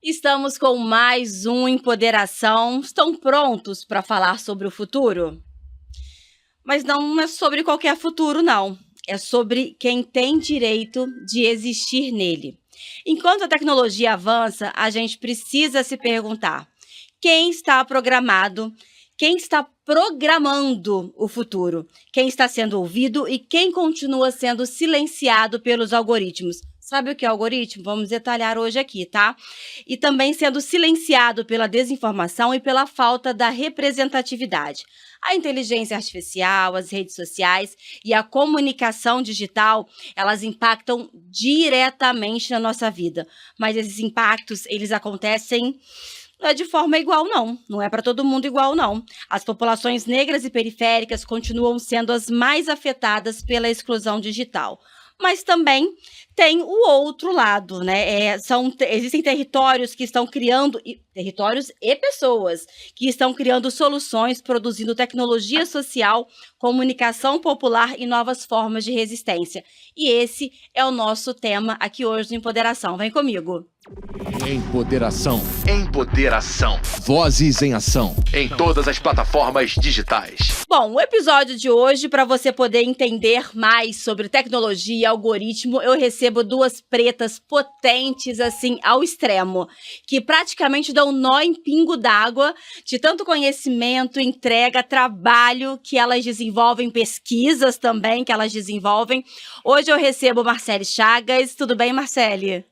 Estamos com mais um Empoderação. Estão prontos para falar sobre o futuro? Mas não é sobre qualquer futuro, não. É sobre quem tem direito de existir nele. Enquanto a tecnologia avança, a gente precisa se perguntar: quem está programado? Quem está programando o futuro? Quem está sendo ouvido e quem continua sendo silenciado pelos algoritmos? Sabe o que é algoritmo? Vamos detalhar hoje aqui, tá? E também sendo silenciado pela desinformação e pela falta da representatividade. A inteligência artificial, as redes sociais e a comunicação digital, elas impactam diretamente na nossa vida. Mas esses impactos, eles acontecem não é de forma igual, não. Não é para todo mundo igual, não. As populações negras e periféricas continuam sendo as mais afetadas pela exclusão digital. Mas também tem o outro lado, né? Existem territórios que estão criando, territórios e pessoas que estão criando soluções, produzindo tecnologia social, comunicação popular e novas formas de resistência. E esse é o nosso tema aqui hoje no Empoderação. Vem comigo. Empoderação. Empoderação. Vozes em ação. Em todas as plataformas digitais. Bom, o episódio de hoje, para você poder entender mais sobre tecnologia e algoritmo, eu recebo duas pretas potentes, assim, ao extremo, que praticamente dão nó em pingo d'água de tanto conhecimento, entrega, trabalho que elas desenvolvem, pesquisas também que elas desenvolvem. Hoje eu recebo Marcele Chagas. Tudo bem, Marcele?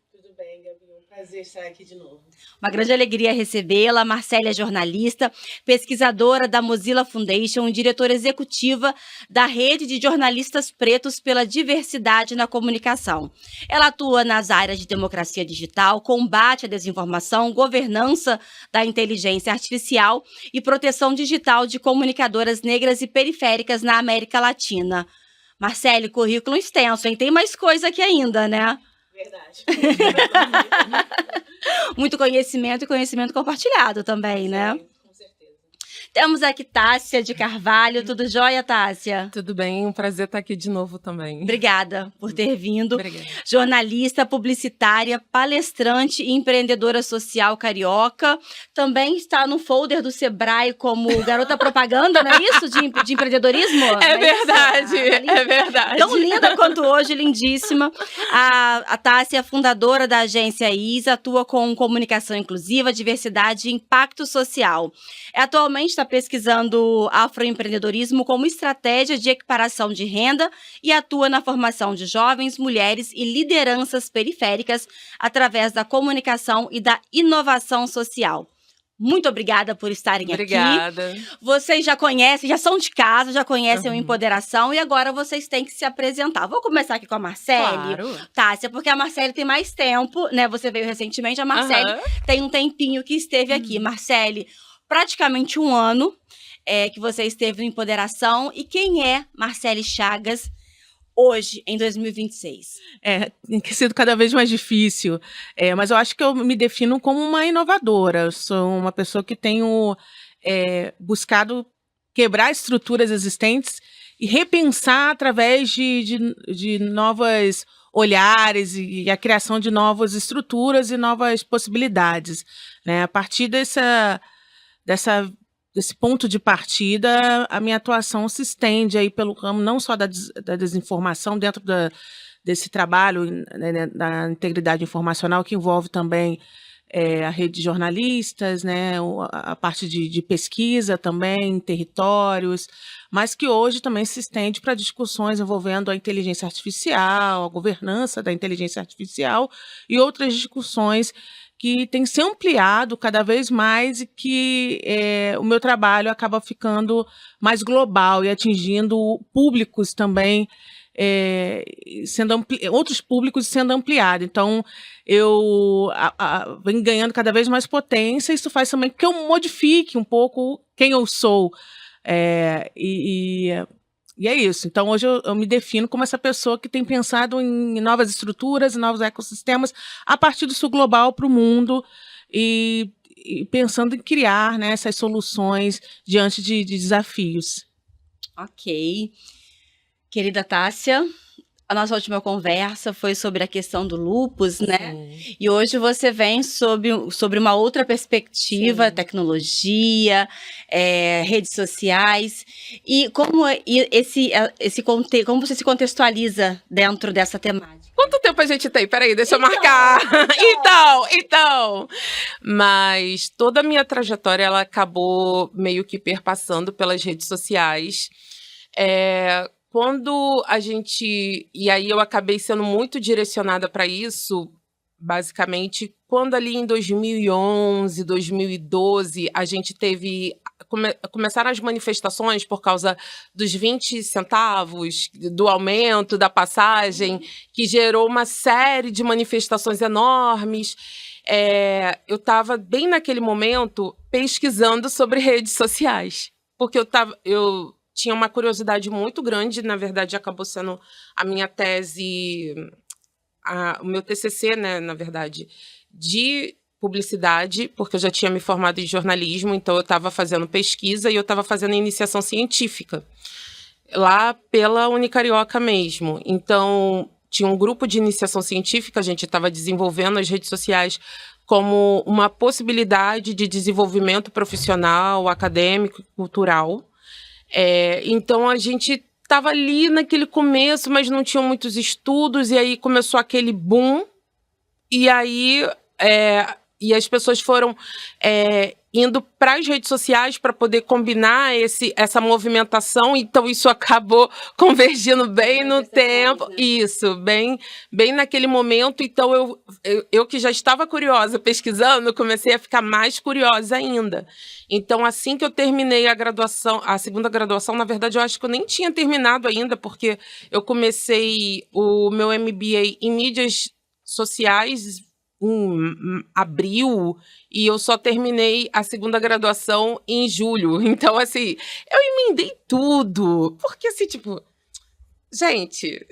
Prazer estar aqui de novo. Uma grande alegria recebê-la. Marcele é jornalista, pesquisadora da Mozilla Foundation e diretora executiva da Rede de Jornalistas Pretos pela Diversidade na Comunicação. Ela atua nas áreas de democracia digital, combate à desinformação, governança da inteligência artificial e proteção digital de comunicadoras negras e periféricas na América Latina. Marcele, currículo extenso, hein? Tem mais coisa aqui ainda, né? Verdade. Muito conhecimento e conhecimento compartilhado também, né? Sim, com certeza. Temos aqui Tássia de Carvalho. Tudo jóia, Tássia? Tudo bem, um prazer estar aqui de novo também. Obrigada por ter vindo. Obrigada. Jornalista, publicitária, palestrante e empreendedora social carioca. Também está no folder do Sebrae como garota propaganda, não é isso? De empreendedorismo? É verdade, é verdade. Tão linda quanto hoje, lindíssima. A Tássia é fundadora da agência ISA, atua com comunicação inclusiva, diversidade e impacto social. Atualmente está pesquisando afroempreendedorismo como estratégia de equiparação de renda e atua na formação de jovens, mulheres e lideranças periféricas através da comunicação e da inovação social. Muito obrigada por estarem Obrigada. aqui. Vocês já conhecem, já são de casa, já conhecem o Empoderação e agora vocês têm que se apresentar. Vou começar aqui com a Marcele. Claro. Tássia, porque a Marcele tem mais tempo, né? Você veio recentemente, a Marcele tem um tempinho que esteve aqui. Marcele, praticamente um ano que você esteve no Empoderação. E quem é Marcele Chagas hoje, em 2026? Tem sido cada vez mais difícil, mas eu acho que eu me defino como uma inovadora. Eu sou uma pessoa que tenho buscado quebrar estruturas existentes e repensar através de novos olhares e a criação de novas estruturas e novas possibilidades, né? A partir desse ponto de partida, a minha atuação se estende aí pelo ramo não só da desinformação dentro desse trabalho, né, da integridade informacional, que envolve também a rede de jornalistas, né, a parte de pesquisa também, territórios, mas que hoje também se estende para discussões envolvendo a inteligência artificial, a governança da inteligência artificial e outras discussões que tem se ampliado cada vez mais e que o meu trabalho acaba ficando mais global e atingindo públicos também, outros públicos sendo ampliado. Então, eu venho ganhando cada vez mais potência, isso faz também que eu modifique um pouco quem eu sou. E é isso. Então, hoje eu me defino como essa pessoa que tem pensado em novas estruturas, em novos ecossistemas, a partir do sul global para o mundo e pensando em criar, né, essas soluções diante de desafios. Ok. Querida Tássia, A nossa última conversa foi sobre a questão do lupus, né? Sim. E hoje você vem sobre uma outra perspectiva, Sim. tecnologia, redes sociais. E como como você se contextualiza dentro dessa temática? Quanto tempo a gente tem? Peraí, deixa eu Então, marcar. Então. Mas toda a minha trajetória, ela acabou meio que perpassando pelas redes sociais. Quando a gente... E aí eu acabei sendo muito direcionada para isso, basicamente, quando ali em 2011, 2012, a gente teve... Começaram as manifestações por causa dos 20 centavos, do aumento da passagem, que gerou uma série de manifestações enormes. Eu estava, bem naquele momento, pesquisando sobre redes sociais, porque eu tinha uma curiosidade muito grande, na verdade, acabou sendo a minha tese, o meu TCC, né, na verdade, de publicidade, porque eu já tinha me formado em jornalismo, então eu estava fazendo pesquisa e eu estava fazendo iniciação científica, lá pela Unicarioca mesmo. Então, tinha um grupo de iniciação científica, a gente estava desenvolvendo as redes sociais como uma possibilidade de desenvolvimento profissional, acadêmico, cultural. Então, a gente estava ali naquele começo, mas não tinha muitos estudos, e aí começou aquele boom, e aí e as pessoas foram indo para as redes sociais para poder combinar essa movimentação, então isso acabou convergindo bem no tempo, isso, bem naquele momento. Então eu que já estava curiosa pesquisando, comecei a ficar mais curiosa ainda. Então, assim que eu terminei a segunda graduação, na verdade eu acho que eu nem tinha terminado ainda, porque eu comecei o meu MBA em mídias sociais em abril, e eu só terminei a segunda graduação em julho. Então, assim, eu emendei tudo. Porque, assim, tipo, gente,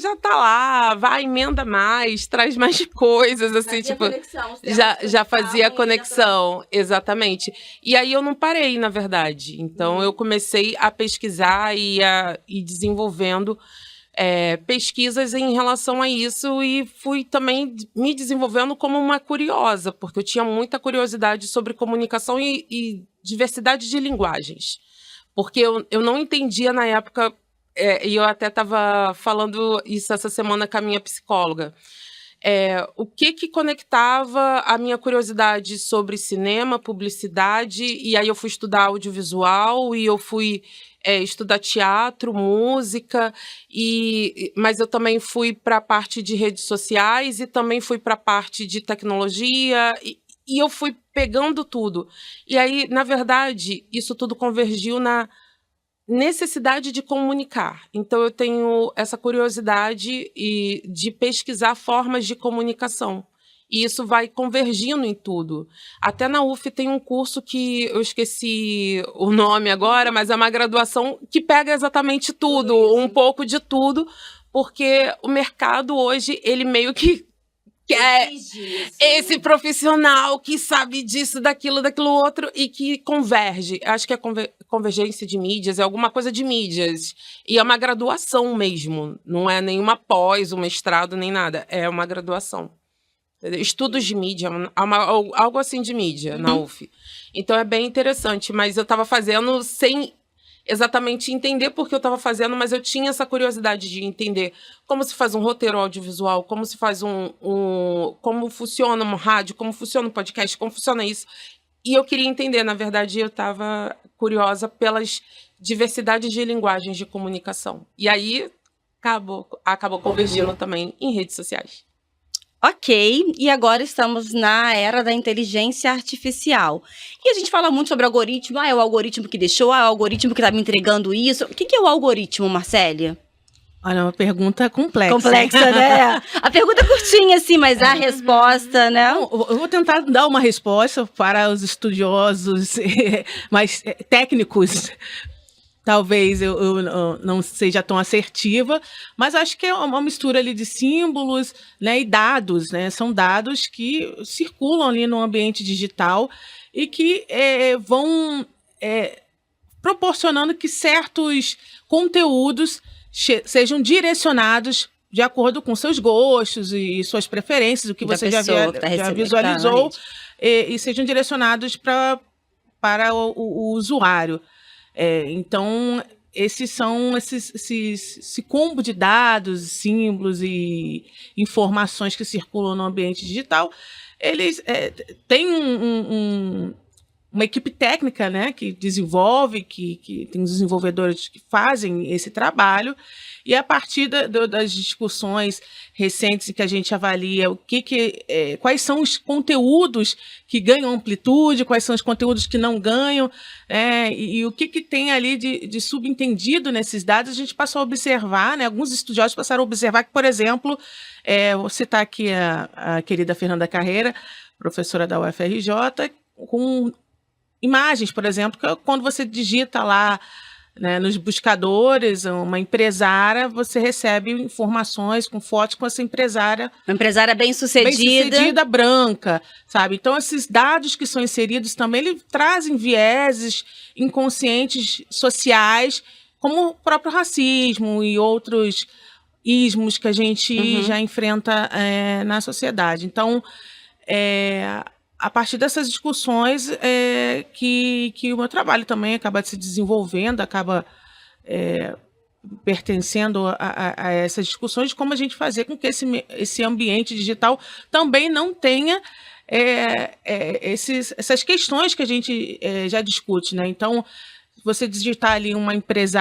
já tá lá, vai, emenda mais, traz mais coisas, assim, Fazia tipo... conexão, Já fazia conexão, exatamente. E aí eu não parei, na verdade. Então, eu comecei a pesquisar e desenvolvendo pesquisas em relação a isso, e fui também me desenvolvendo como uma curiosa, porque eu tinha muita curiosidade sobre comunicação e diversidade de linguagens. Porque eu não entendia na época, e eu até estava falando isso essa semana com a minha psicóloga, o que conectava a minha curiosidade sobre cinema, publicidade, e aí eu fui estudar audiovisual, e eu fui estudar teatro, música, mas eu também fui para a parte de redes sociais, e também fui para a parte de tecnologia, e eu fui pegando tudo. E aí, na verdade, isso tudo convergiu na necessidade de comunicar. Então, eu tenho essa curiosidade de pesquisar formas de comunicação. E isso vai convergindo em tudo. Até na UF tem um curso que eu esqueci o nome agora, mas é uma graduação que pega exatamente tudo, um pouco de tudo, porque o mercado hoje, ele meio que quer esse profissional que sabe disso, daquilo outro, e que converge. Acho que é convergência de mídias, é alguma coisa de mídias. E é uma graduação mesmo, não é nenhuma pós, um mestrado, nem nada. É uma graduação. Estudos de mídia, algo assim de mídia, na UF. Então é bem interessante, mas eu estava fazendo sem exatamente entender por que eu estava fazendo, mas eu tinha essa curiosidade de entender como se faz um roteiro audiovisual, como se faz como funciona um rádio, como funciona um podcast, como funciona isso. E eu queria entender, na verdade, eu estava curiosa pelas diversidades de linguagens de comunicação. E aí acabou convergindo também em redes sociais. Ok, e agora estamos na era da inteligência artificial. E a gente fala muito sobre algoritmo. É o algoritmo que deixou, é o algoritmo que está me entregando isso. O que é o algoritmo, Marcélia? Olha, uma pergunta complexa. Complexa, né? A pergunta é curtinha, assim, mas a resposta, né? Eu vou tentar dar uma resposta para os estudiosos mais técnicos. Talvez eu não seja tão assertiva, mas acho que é uma mistura ali de símbolos, né, e dados, né? São dados que circulam ali no ambiente digital e que vão proporcionando que certos conteúdos sejam direcionados de acordo com seus gostos e suas preferências, o que Da você já pessoa que tá recebendo, visualizou, tá na e sejam direcionados para o usuário. Então, esse combo de dados, símbolos e informações que circulam no ambiente digital, eles têm uma equipe técnica, né, que desenvolve, que tem desenvolvedores que fazem esse trabalho, e a partir das discussões recentes em que a gente avalia quais são os conteúdos que ganham amplitude, quais são os conteúdos que não ganham, e o que tem ali de subentendido nesses dados, a gente passou a observar, né, alguns estudiosos passaram a observar que, por exemplo, vou citar aqui a querida Fernanda Carreira, professora da UFRJ, com imagens, por exemplo, que quando você digita lá, né, nos buscadores, uma empresária, você recebe informações com fotos com essa empresária. Uma empresária bem-sucedida, branca, sabe? Então, esses dados que são inseridos também, eles trazem vieses inconscientes sociais, como o próprio racismo e outros ismos que a gente já enfrenta na sociedade. Então, a partir dessas discussões que o meu trabalho também acaba se desenvolvendo, acaba pertencendo a essas discussões de como a gente fazer com que esse ambiente digital também não tenha essas questões que a gente já discute, né? Então, se você digitar ali uma empresa,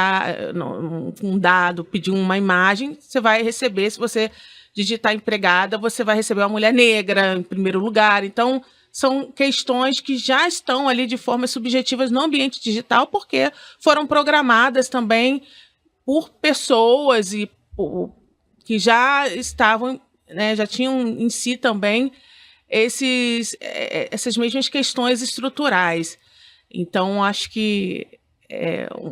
um dado, pedir uma imagem, você vai receber, se você digitar empregada, você vai receber uma mulher negra em primeiro lugar. Então, são questões que já estão ali de forma subjetivas no ambiente digital, porque foram programadas também por pessoas que já estavam, né, já tinham em si também essas mesmas questões estruturais. Então, acho que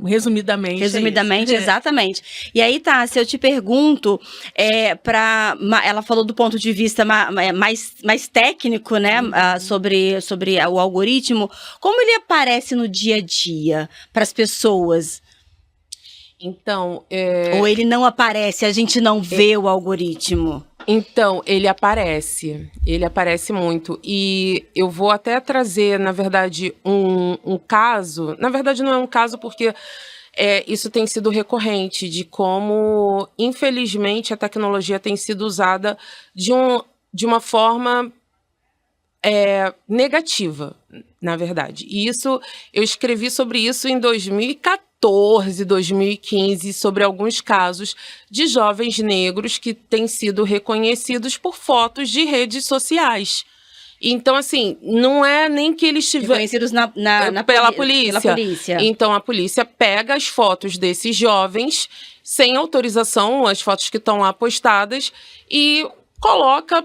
resumidamente. Resumidamente, exatamente. E aí, Tássia, eu te pergunto, ela falou do ponto de vista mais técnico, né, sobre o algoritmo. Como ele aparece no dia a dia para as pessoas? Então, Ou ele não aparece, a gente não vê o algoritmo? Então, ele aparece muito. E eu vou até trazer, na verdade, um caso. Na verdade, não é um caso porque isso tem sido recorrente, de como, infelizmente, a tecnologia tem sido usada de uma forma negativa, na verdade. E eu escrevi sobre isso em 2014. 2015, sobre alguns casos de jovens negros que têm sido reconhecidos por fotos de redes sociais. Então, assim, não é nem que eles tiveram... Reconhecidos pela polícia. Então, a polícia pega as fotos desses jovens, sem autorização, as fotos que estão lá postadas, e coloca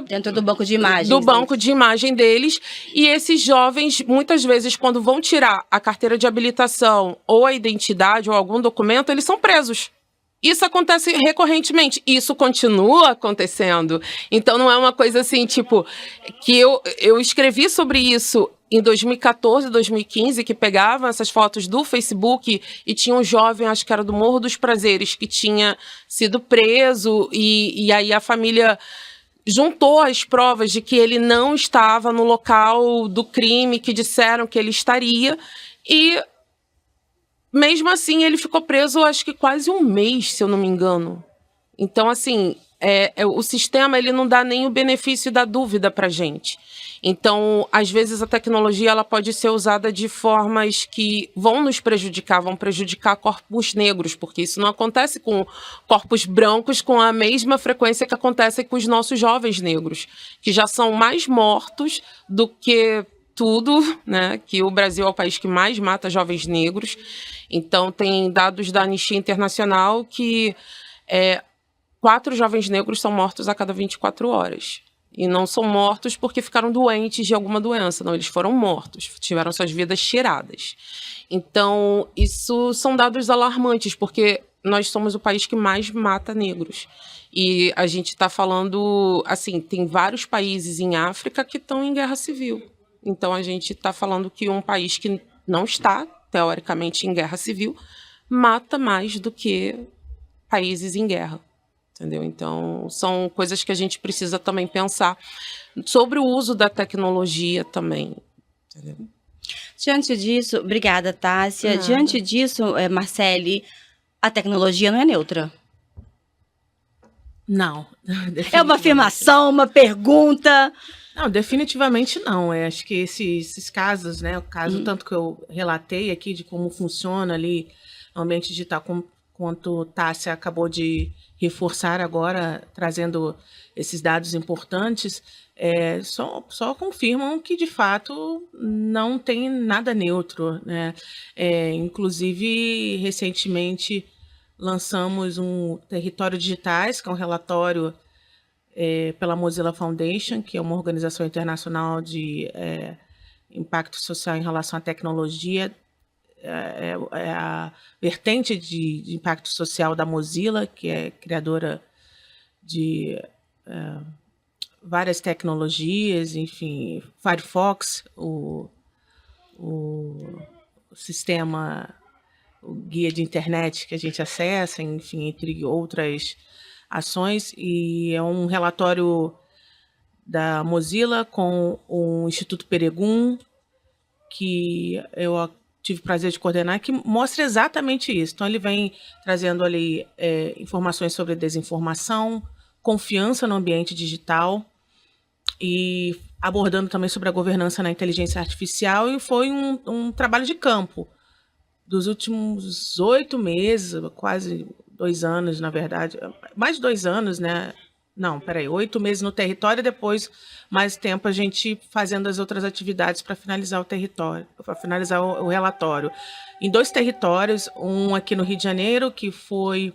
dentro do banco de imagens. Do banco de imagem deles. E esses jovens, muitas vezes, quando vão tirar a carteira de habilitação ou a identidade ou algum documento, eles são presos. Isso acontece recorrentemente. Isso continua acontecendo. Então, não é uma coisa assim, tipo, que eu escrevi sobre isso em 2014, 2015, que pegavam essas fotos do Facebook e tinha um jovem, acho que era do Morro dos Prazeres, que tinha sido preso e aí a família juntou as provas de que ele não estava no local do crime que disseram que ele estaria e mesmo assim ele ficou preso, acho que quase um mês, se eu não me engano. Então, assim, o sistema ele não dá nem o benefício da dúvida para a gente. Então, às vezes, a tecnologia ela pode ser usada de formas que vão nos prejudicar, vão prejudicar corpos negros, porque isso não acontece com corpos brancos com a mesma frequência que acontece com os nossos jovens negros, que já são mais mortos do que tudo, né? Que o Brasil é o país que mais mata jovens negros. Então, tem dados da Anistia Internacional que 4 jovens negros são mortos a cada 24 horas. E não são mortos porque ficaram doentes de alguma doença. Não, eles foram mortos, tiveram suas vidas tiradas. Então, isso são dados alarmantes, porque nós somos o país que mais mata negros. E a gente está falando, assim, tem vários países em África que estão em guerra civil. Então, a gente está falando que um país que não está, teoricamente, em guerra civil, mata mais do que países em guerra, entendeu? Então, são coisas que a gente precisa também pensar sobre o uso da tecnologia também, entendeu? Diante disso, obrigada, Tássia. Nada. Diante disso, Marcele, a tecnologia não é neutra. Não. É uma afirmação, uma pergunta. Não, definitivamente não. Acho que esses casos, né? O caso tanto que eu relatei aqui de como funciona ali no ambiente digital, quanto Tássia acabou de reforçar agora, trazendo esses dados importantes, só confirmam que, de fato, não tem nada neutro, né? Inclusive, recentemente, lançamos um Território Digitais, que é um relatório pela Mozilla Foundation, que é uma organização internacional de impacto social em relação à tecnologia, é a vertente de impacto social da Mozilla, que é criadora de várias tecnologias, enfim, Firefox, o sistema, o guia de internet que a gente acessa, enfim, entre outras ações, e é um relatório da Mozilla com o Instituto Peregrun, que eu tive o prazer de coordenar, que mostra exatamente isso. Então, ele vem trazendo ali informações sobre desinformação, confiança no ambiente digital e abordando também sobre a governança na inteligência artificial, e foi um trabalho de campo dos últimos 8 meses, quase 2 anos, na verdade, mais de 2 anos, né? Não, 8 meses no território, e depois mais tempo a gente fazendo as outras atividades para finalizar o território, para finalizar o relatório. Em 2 territórios, um aqui no Rio de Janeiro, que foi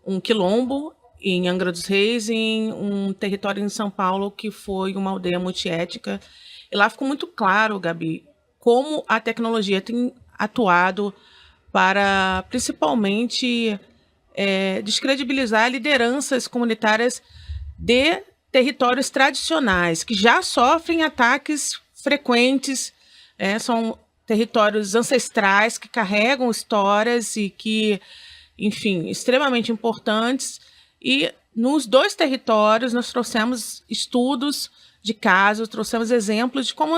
um quilombo, em Angra dos Reis, e em um território em São Paulo, que foi uma aldeia multiétnica. E lá ficou muito claro, Gabi, como a tecnologia tem atuado para, principalmente, descredibilizar lideranças comunitárias de territórios tradicionais, que já sofrem ataques frequentes, são territórios ancestrais que carregam histórias e que, enfim, extremamente importantes. E nos 2 territórios nós trouxemos estudos de casos, trouxemos exemplos de como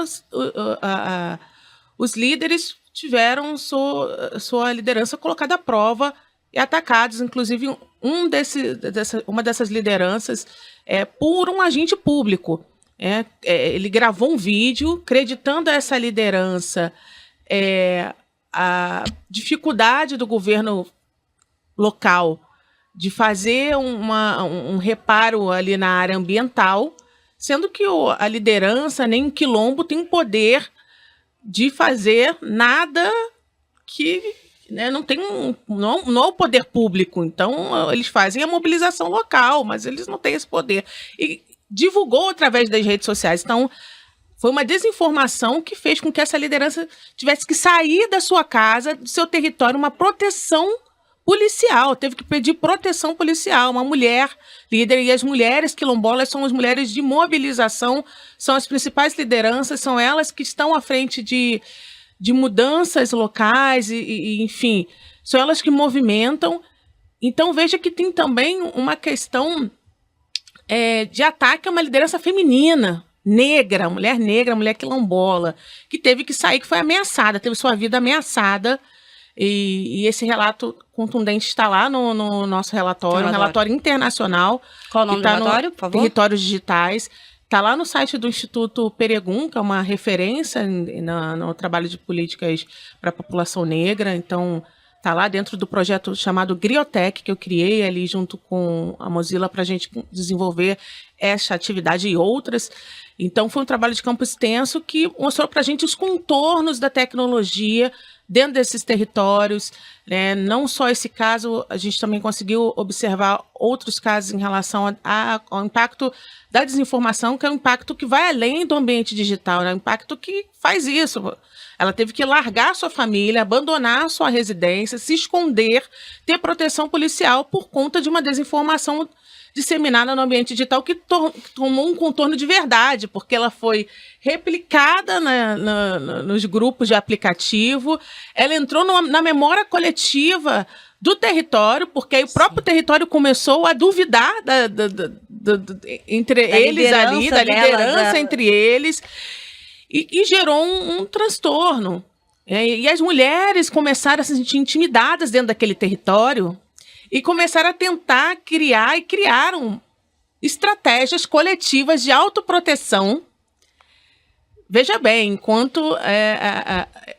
os líderes tiveram sua liderança colocada à prova e atacados, inclusive uma dessas lideranças por um agente público. Ele gravou um vídeo acreditando a essa liderança a dificuldade do governo local de fazer um reparo ali na área ambiental, sendo que a liderança, nem o quilombo, tem poder de fazer nada que não é o poder público. Então, eles fazem a mobilização local, mas eles não têm esse poder. E divulgou através das redes sociais. Então, foi uma desinformação que fez com que essa liderança tivesse que sair da sua casa, do seu território, uma proteção policial, teve que pedir proteção policial, uma mulher líder, e as mulheres quilombolas são as mulheres de mobilização, são as principais lideranças, são elas que estão à frente de mudanças locais, e enfim, são elas que movimentam. Então, veja que tem também uma questão de ataque a uma liderança feminina, negra, mulher quilombola, que teve que sair, que foi ameaçada, teve sua vida ameaçada. E esse relato contundente está lá no nosso relatório, um relatório internacional. Qual o nome do relatório, por favor? Territórios Digitais. Está lá no site do Instituto Peregrun, que é uma referência no trabalho de políticas para a população negra. Então, está lá dentro do projeto chamado Griotech, que eu criei ali junto com a Mozilla para a gente desenvolver essa atividade e outras. Então, foi um trabalho de campo extenso que mostrou para a gente os contornos da tecnologia dentro desses territórios, né? Não só esse caso, a gente também conseguiu observar outros casos em relação ao impacto da desinformação, que é um impacto que vai além do ambiente digital, né? Um impacto que faz isso. Ela teve que largar sua família, abandonar sua residência, se esconder, ter proteção policial por conta de uma desinformação disseminada no ambiente digital que tomou um contorno de verdade, porque ela foi replicada nos grupos de aplicativo, ela entrou na memória coletiva do território, porque aí o próprio território começou a duvidar entre eles ali, da liderança entre eles, e gerou um transtorno. E as mulheres começaram a se sentir intimidadas dentro daquele território e começaram a tentar criar, e criaram estratégias coletivas de autoproteção. Veja bem, enquanto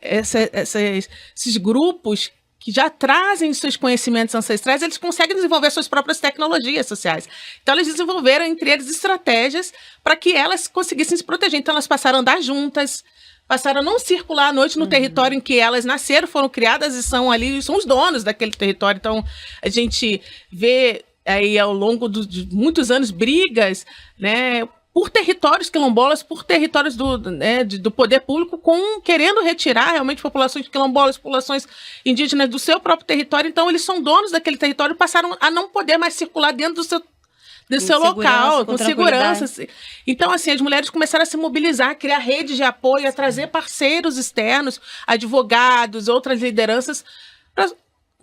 esses grupos que já trazem seus conhecimentos ancestrais, eles conseguem desenvolver suas próprias tecnologias sociais. Então, eles desenvolveram entre eles estratégias para que elas conseguissem se proteger. Então, elas passaram a andar juntas, passaram a não circular à noite no território em que elas nasceram, foram criadas e são os donos daquele território. Então, a gente vê aí ao longo de muitos anos brigas, né, por territórios quilombolas, por territórios do poder público, querendo retirar realmente populações quilombolas, populações indígenas do seu próprio território. Então, eles são donos daquele território e passaram a não poder mais circular dentro do seu local, com segurança. Então, assim, as mulheres começaram a se mobilizar, a criar redes de apoio, a trazer parceiros externos, advogados, outras lideranças, para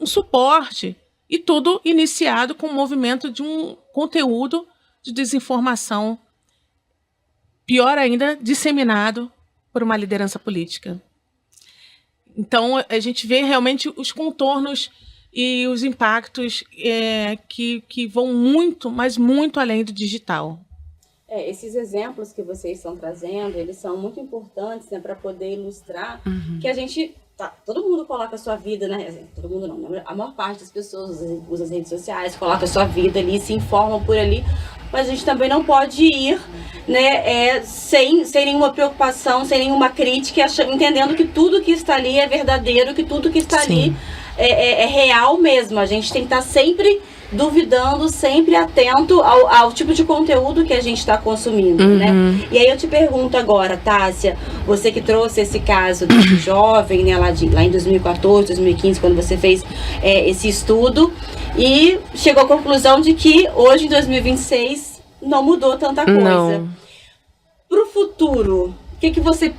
um suporte. E tudo iniciado com o movimento de um conteúdo de desinformação, pior ainda, disseminado por uma liderança política. Então, a gente vê realmente os contornos e os impactos que vão muito, mas muito além do digital. Esses exemplos que vocês estão trazendo, eles são muito importantes, né, para poder ilustrar que a gente... todo mundo coloca a sua vida, né? Todo mundo não, a maior parte das pessoas usa as redes sociais, coloca a sua vida ali, se informam por ali, mas a gente também não pode ir, né, sem nenhuma preocupação, sem nenhuma crítica, entendendo que tudo que está ali é verdadeiro, que tudo que está ali é real mesmo. A gente tem que estar sempre duvidando, sempre atento ao tipo de conteúdo que a gente está consumindo, né? E aí eu te pergunto agora, Tássia, você que trouxe esse caso do jovem, né, lá em 2014, 2015, quando você fez esse estudo, e chegou à conclusão de que hoje, em 2026, não mudou tanta coisa. Para o futuro, o que você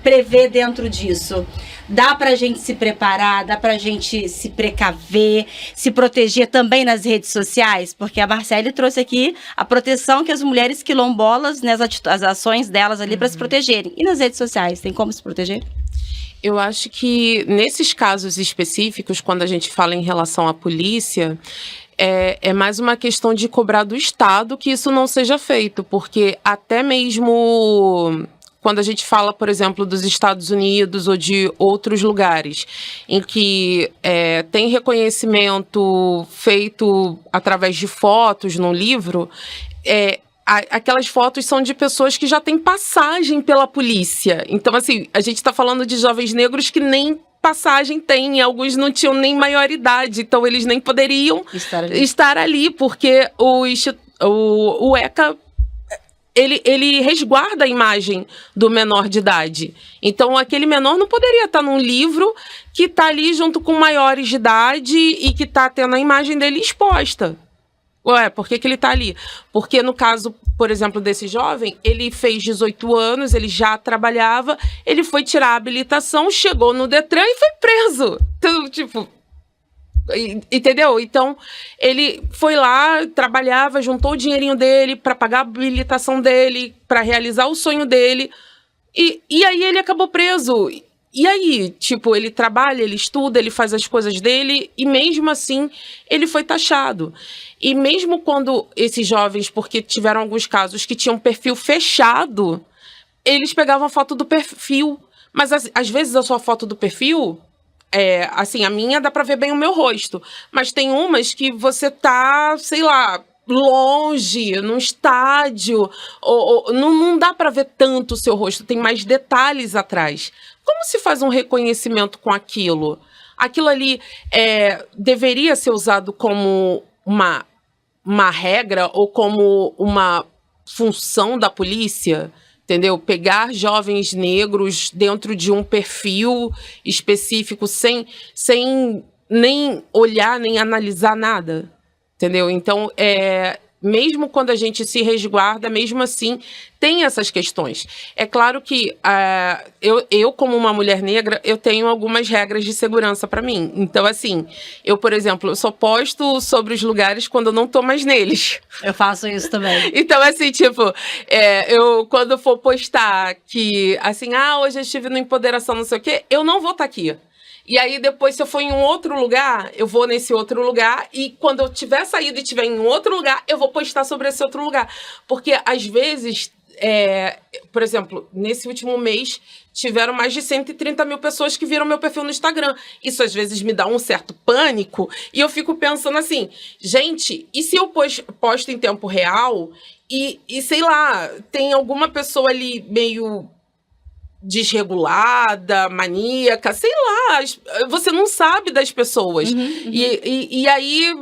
prevê dentro disso? Dá pra gente se preparar, dá pra gente se precaver, se proteger também nas redes sociais? Porque a Marcele trouxe aqui a proteção que as mulheres quilombolas, né, as ações delas ali para se protegerem. E nas redes sociais, tem como se proteger? Eu acho que nesses casos específicos, quando a gente fala em relação à polícia, é mais uma questão de cobrar do Estado que isso não seja feito, porque até mesmo... Quando a gente fala, por exemplo, dos Estados Unidos ou de outros lugares em que tem reconhecimento feito através de fotos num livro, aquelas fotos são de pessoas que já têm passagem pela polícia. Então, assim, a gente está falando de jovens negros que nem passagem têm, alguns não tinham nem maioridade, então eles nem poderiam estar ali porque o ECA... Ele resguarda a imagem do menor de idade. Então, aquele menor não poderia estar num livro que está ali junto com maiores de idade e que está tendo a imagem dele exposta. Por que ele está ali? Porque no caso, por exemplo, desse jovem, ele fez 18 anos, ele já trabalhava, ele foi tirar a habilitação, chegou no Detran e foi preso. Então, tipo... Entendeu? Então, ele foi lá, trabalhava, juntou o dinheirinho dele para pagar a habilitação dele, para realizar o sonho dele. E aí ele acabou preso. E aí, tipo, ele trabalha, ele estuda, ele faz as coisas dele e mesmo assim ele foi taxado. E mesmo quando esses jovens, porque tiveram alguns casos que tinham perfil fechado, eles pegavam a foto do perfil. Mas às vezes a sua foto do perfil... assim, a minha dá pra ver bem o meu rosto, mas tem umas que você tá, sei lá, longe, num estádio, ou não dá pra ver tanto o seu rosto, tem mais detalhes atrás. Como se faz um reconhecimento com aquilo? Aquilo ali deveria ser usado como uma regra ou como uma função da polícia? Entendeu? Pegar jovens negros dentro de um perfil específico sem nem olhar, nem analisar nada. Entendeu? Então, mesmo quando a gente se resguarda, mesmo assim, tem essas questões. É claro que eu, como uma mulher negra, eu tenho algumas regras de segurança para mim. Então, assim, eu, por exemplo, eu só posto sobre os lugares quando eu não tô mais neles. Eu faço isso também. Então, assim, tipo, eu, quando for postar que, assim, hoje eu estive no Empoderação, não sei o quê, eu não vou estar aqui. E aí, depois, se eu for em um outro lugar, eu vou nesse outro lugar. E quando eu tiver saído e estiver em um outro lugar, eu vou postar sobre esse outro lugar. Porque, às vezes, por exemplo, nesse último mês, tiveram mais de 130 mil pessoas que viram meu perfil no Instagram. Isso, às vezes, me dá um certo pânico. E eu fico pensando assim, gente, e se eu posto em tempo real e, sei lá, tem alguma pessoa ali meio desregulada, maníaca, sei lá, você não sabe das pessoas. E aí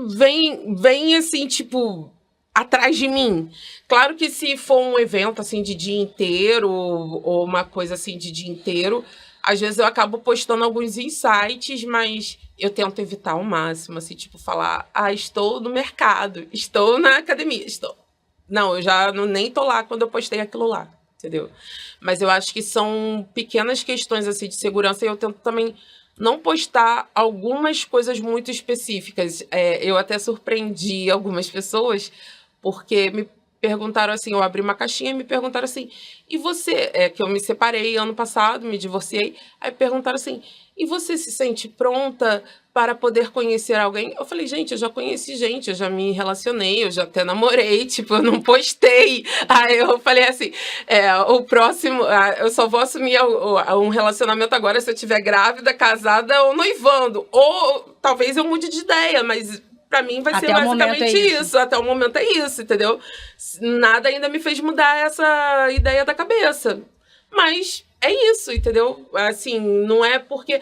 vem assim, tipo, atrás de mim. Claro que se for um evento assim de dia inteiro, ou uma coisa assim de dia inteiro, às vezes eu acabo postando alguns insights, mas eu tento evitar ao máximo, assim, tipo, falar, estou no mercado, estou na academia, estou... Não, eu já nem tô lá quando eu postei aquilo lá. Entendeu? Mas eu acho que são pequenas questões assim de segurança e eu tento também não postar algumas coisas muito específicas. Eu até surpreendi algumas pessoas porque me perguntaram assim, eu abri uma caixinha e me perguntaram assim, e você, que eu me separei ano passado, me divorciei, aí perguntaram assim, e você se sente pronta para poder conhecer alguém? Eu falei, gente, eu já conheci gente, eu já me relacionei, eu já até namorei, tipo, eu não postei. Aí eu falei assim, o próximo, eu só vou assumir um relacionamento agora se eu estiver grávida, casada ou noivando. Ou talvez eu mude de ideia, mas pra mim vai ser basicamente isso. Até o momento é isso, entendeu? Nada ainda me fez mudar essa ideia da cabeça. Mas é isso, entendeu? Assim, não é porque,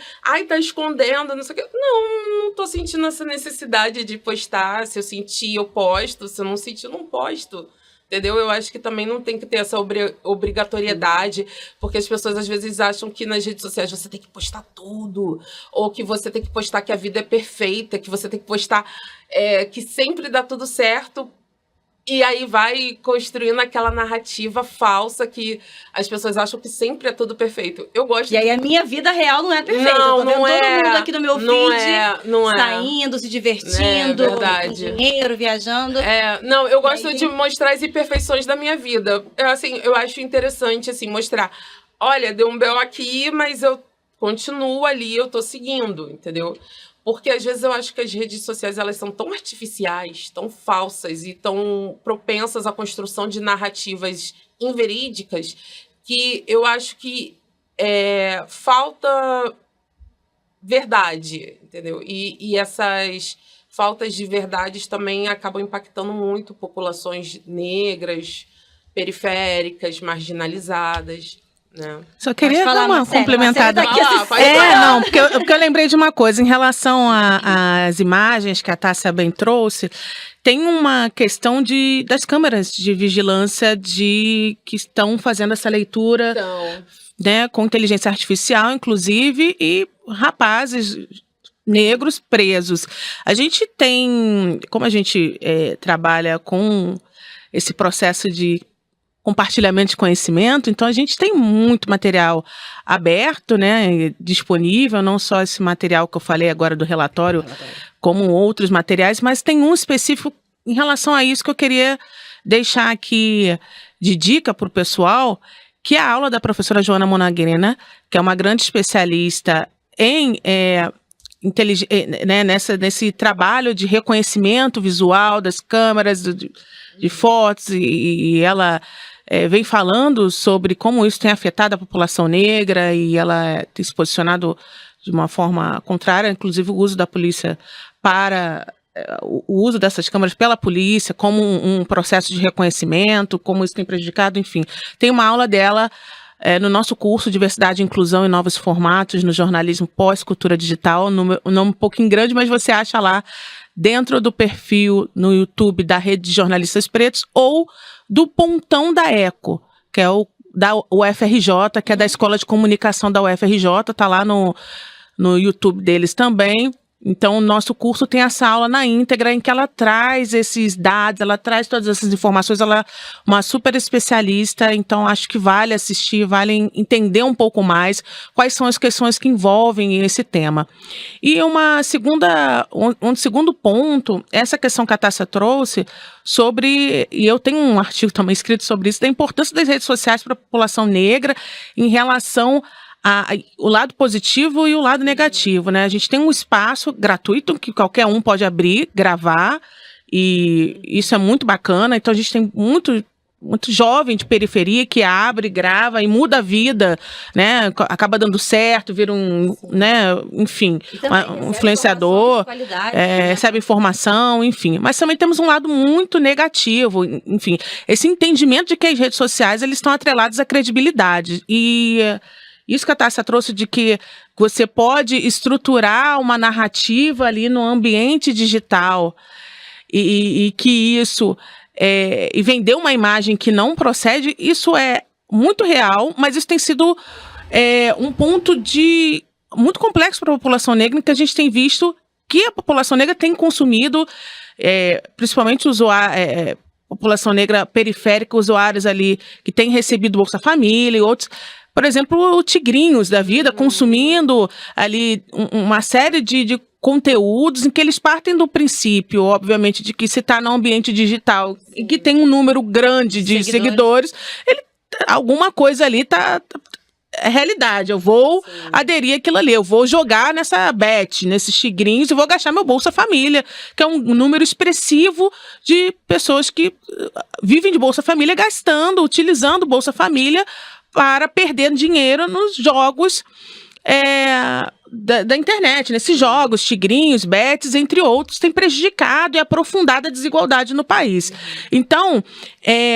tá escondendo, não sei o quê. Não tô sentindo essa necessidade de postar. Se eu sentir, eu posto. Se eu não sentir, eu não posto. Entendeu? Eu acho que também não tem que ter essa obrigatoriedade, porque as pessoas às vezes acham que nas redes sociais você tem que postar tudo, ou que você tem que postar que a vida é perfeita, que você tem que postar que sempre dá tudo certo. E aí vai construindo aquela narrativa falsa que as pessoas acham que sempre é tudo perfeito. Eu gosto. E aí a minha vida real não é perfeita. Não, eu tô vendo não todo mundo aqui no meu feed, não saindo, se divertindo, com dinheiro, viajando. Não, eu gosto de mostrar as imperfeições da minha vida. Eu acho interessante, assim, mostrar. Olha, deu um B.O. aqui, mas eu continuo ali, eu tô seguindo, entendeu? Porque, às vezes, eu acho que as redes sociais elas são tão artificiais, tão falsas e tão propensas à construção de narrativas inverídicas que eu acho que falta verdade, entendeu? E essas faltas de verdades também acabam impactando muito populações negras, periféricas, marginalizadas. Só queria dar uma complementada. Não, porque eu lembrei de uma coisa, em relação às imagens que a Tássia bem trouxe, tem uma questão das câmeras de vigilância que estão fazendo essa leitura, né, com inteligência artificial, inclusive, e rapazes negros presos. A gente tem, como a gente trabalha com esse processo de compartilhamento de conhecimento, então a gente tem muito material aberto, né, disponível, não só esse material que eu falei agora do relatório, como outros materiais, mas tem um específico em relação a isso que eu queria deixar aqui de dica para o pessoal, que é a aula da professora Joana Monagrena, que é uma grande especialista em nesse trabalho de reconhecimento visual das câmeras, de fotos, e ela vem falando sobre como isso tem afetado a população negra, e ela tem se posicionado de uma forma contrária, inclusive o uso da polícia o uso dessas câmeras pela polícia como um processo de reconhecimento, como isso tem prejudicado, enfim. Tem uma aula dela no nosso curso Diversidade, Inclusão e Novos Formatos no Jornalismo Pós-Cultura Digital, um nome um pouquinho grande, mas você acha lá dentro do perfil no YouTube da Rede de Jornalistas Pretos ou do Pontão da ECO, que é da UFRJ, que é da Escola de Comunicação da UFRJ, tá lá no YouTube deles também. Então, o nosso curso tem essa aula na íntegra em que ela traz esses dados, ela traz todas essas informações, ela é uma super especialista, então acho que vale assistir, vale entender um pouco mais quais são as questões que envolvem esse tema. E um segundo ponto, essa questão que a Tássia trouxe sobre, e eu tenho um artigo também escrito sobre isso, da importância das redes sociais para a população negra em relação o lado positivo e o lado negativo, né? A gente tem um espaço gratuito que qualquer um pode abrir, gravar, e isso é muito bacana. Então a gente tem muito jovem de periferia que abre, grava e muda a vida, né? Acaba dando certo, vira né? Enfim, um influenciador, recebe informação, enfim. Mas também temos um lado muito negativo, enfim, esse entendimento de que as redes sociais eles estão atreladas à credibilidade. E isso que a Tássia trouxe de que você pode estruturar uma narrativa ali no ambiente digital e que isso e vender uma imagem que não procede, isso é muito real, mas isso tem sido um ponto muito complexo para a população negra, que a gente tem visto que a população negra tem consumido, principalmente população negra periférica, usuários ali que têm recebido Bolsa Família e outros. Por exemplo, o Tigrinhos da vida, consumindo ali uma série de conteúdos em que eles partem do princípio, obviamente, de que se está no ambiente digital e que tem um número grande de seguidores, alguma coisa ali é realidade. Eu vou aderir àquilo ali, eu vou jogar nessa bet, nesses tigrinhos e vou gastar meu Bolsa Família, que é um número expressivo de pessoas que vivem de Bolsa Família utilizando o Bolsa Família para perder dinheiro nos jogos da internet, nesses jogos, tigrinhos, bets, entre outros, tem prejudicado e aprofundado a desigualdade no país. Então,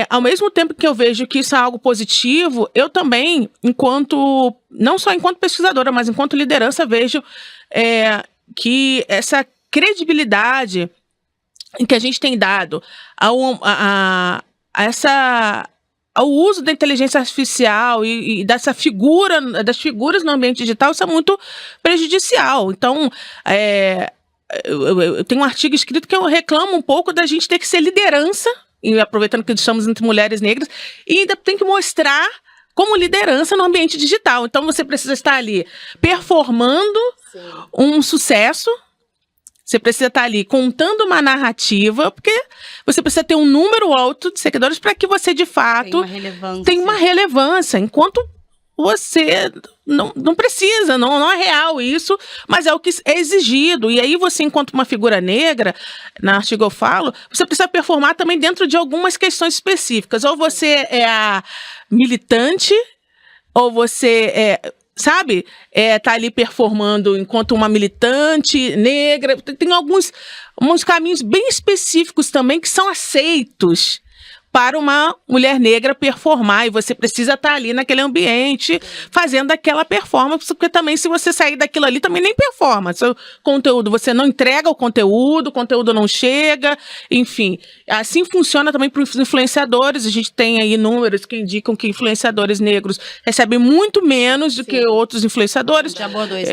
ao mesmo tempo que eu vejo que isso é algo positivo, eu também, não só enquanto pesquisadora, mas enquanto liderança, vejo que essa credibilidade em que a gente tem dado ao uso da inteligência artificial e das figuras no ambiente digital, isso é muito prejudicial. Então, eu tenho um artigo escrito que eu reclamo um pouco da gente ter que ser liderança, e aproveitando que estamos entre mulheres negras, e ainda tem que mostrar como liderança no ambiente digital. Então, você precisa estar ali performando um sucesso. Você precisa estar ali contando uma narrativa, porque você precisa ter um número alto de seguidores para que você, de fato, tenha uma relevância. Enquanto você não precisa, não é real isso, mas é o que é exigido. E aí você, enquanto uma figura negra, no artigo eu falo, você precisa performar também dentro de algumas questões específicas. Ou você é a militante, ou você tá ali performando enquanto uma militante negra. Tem alguns caminhos bem específicos também que são aceitos para uma mulher negra performar, e você precisa estar ali naquele ambiente fazendo aquela performance, porque também se você sair daquilo ali, também nem performa. Seu conteúdo, você não entrega o conteúdo não chega, enfim. Assim funciona também para os influenciadores. A gente tem aí números que indicam que influenciadores negros recebem muito menos do que outros influenciadores. Já abordou isso.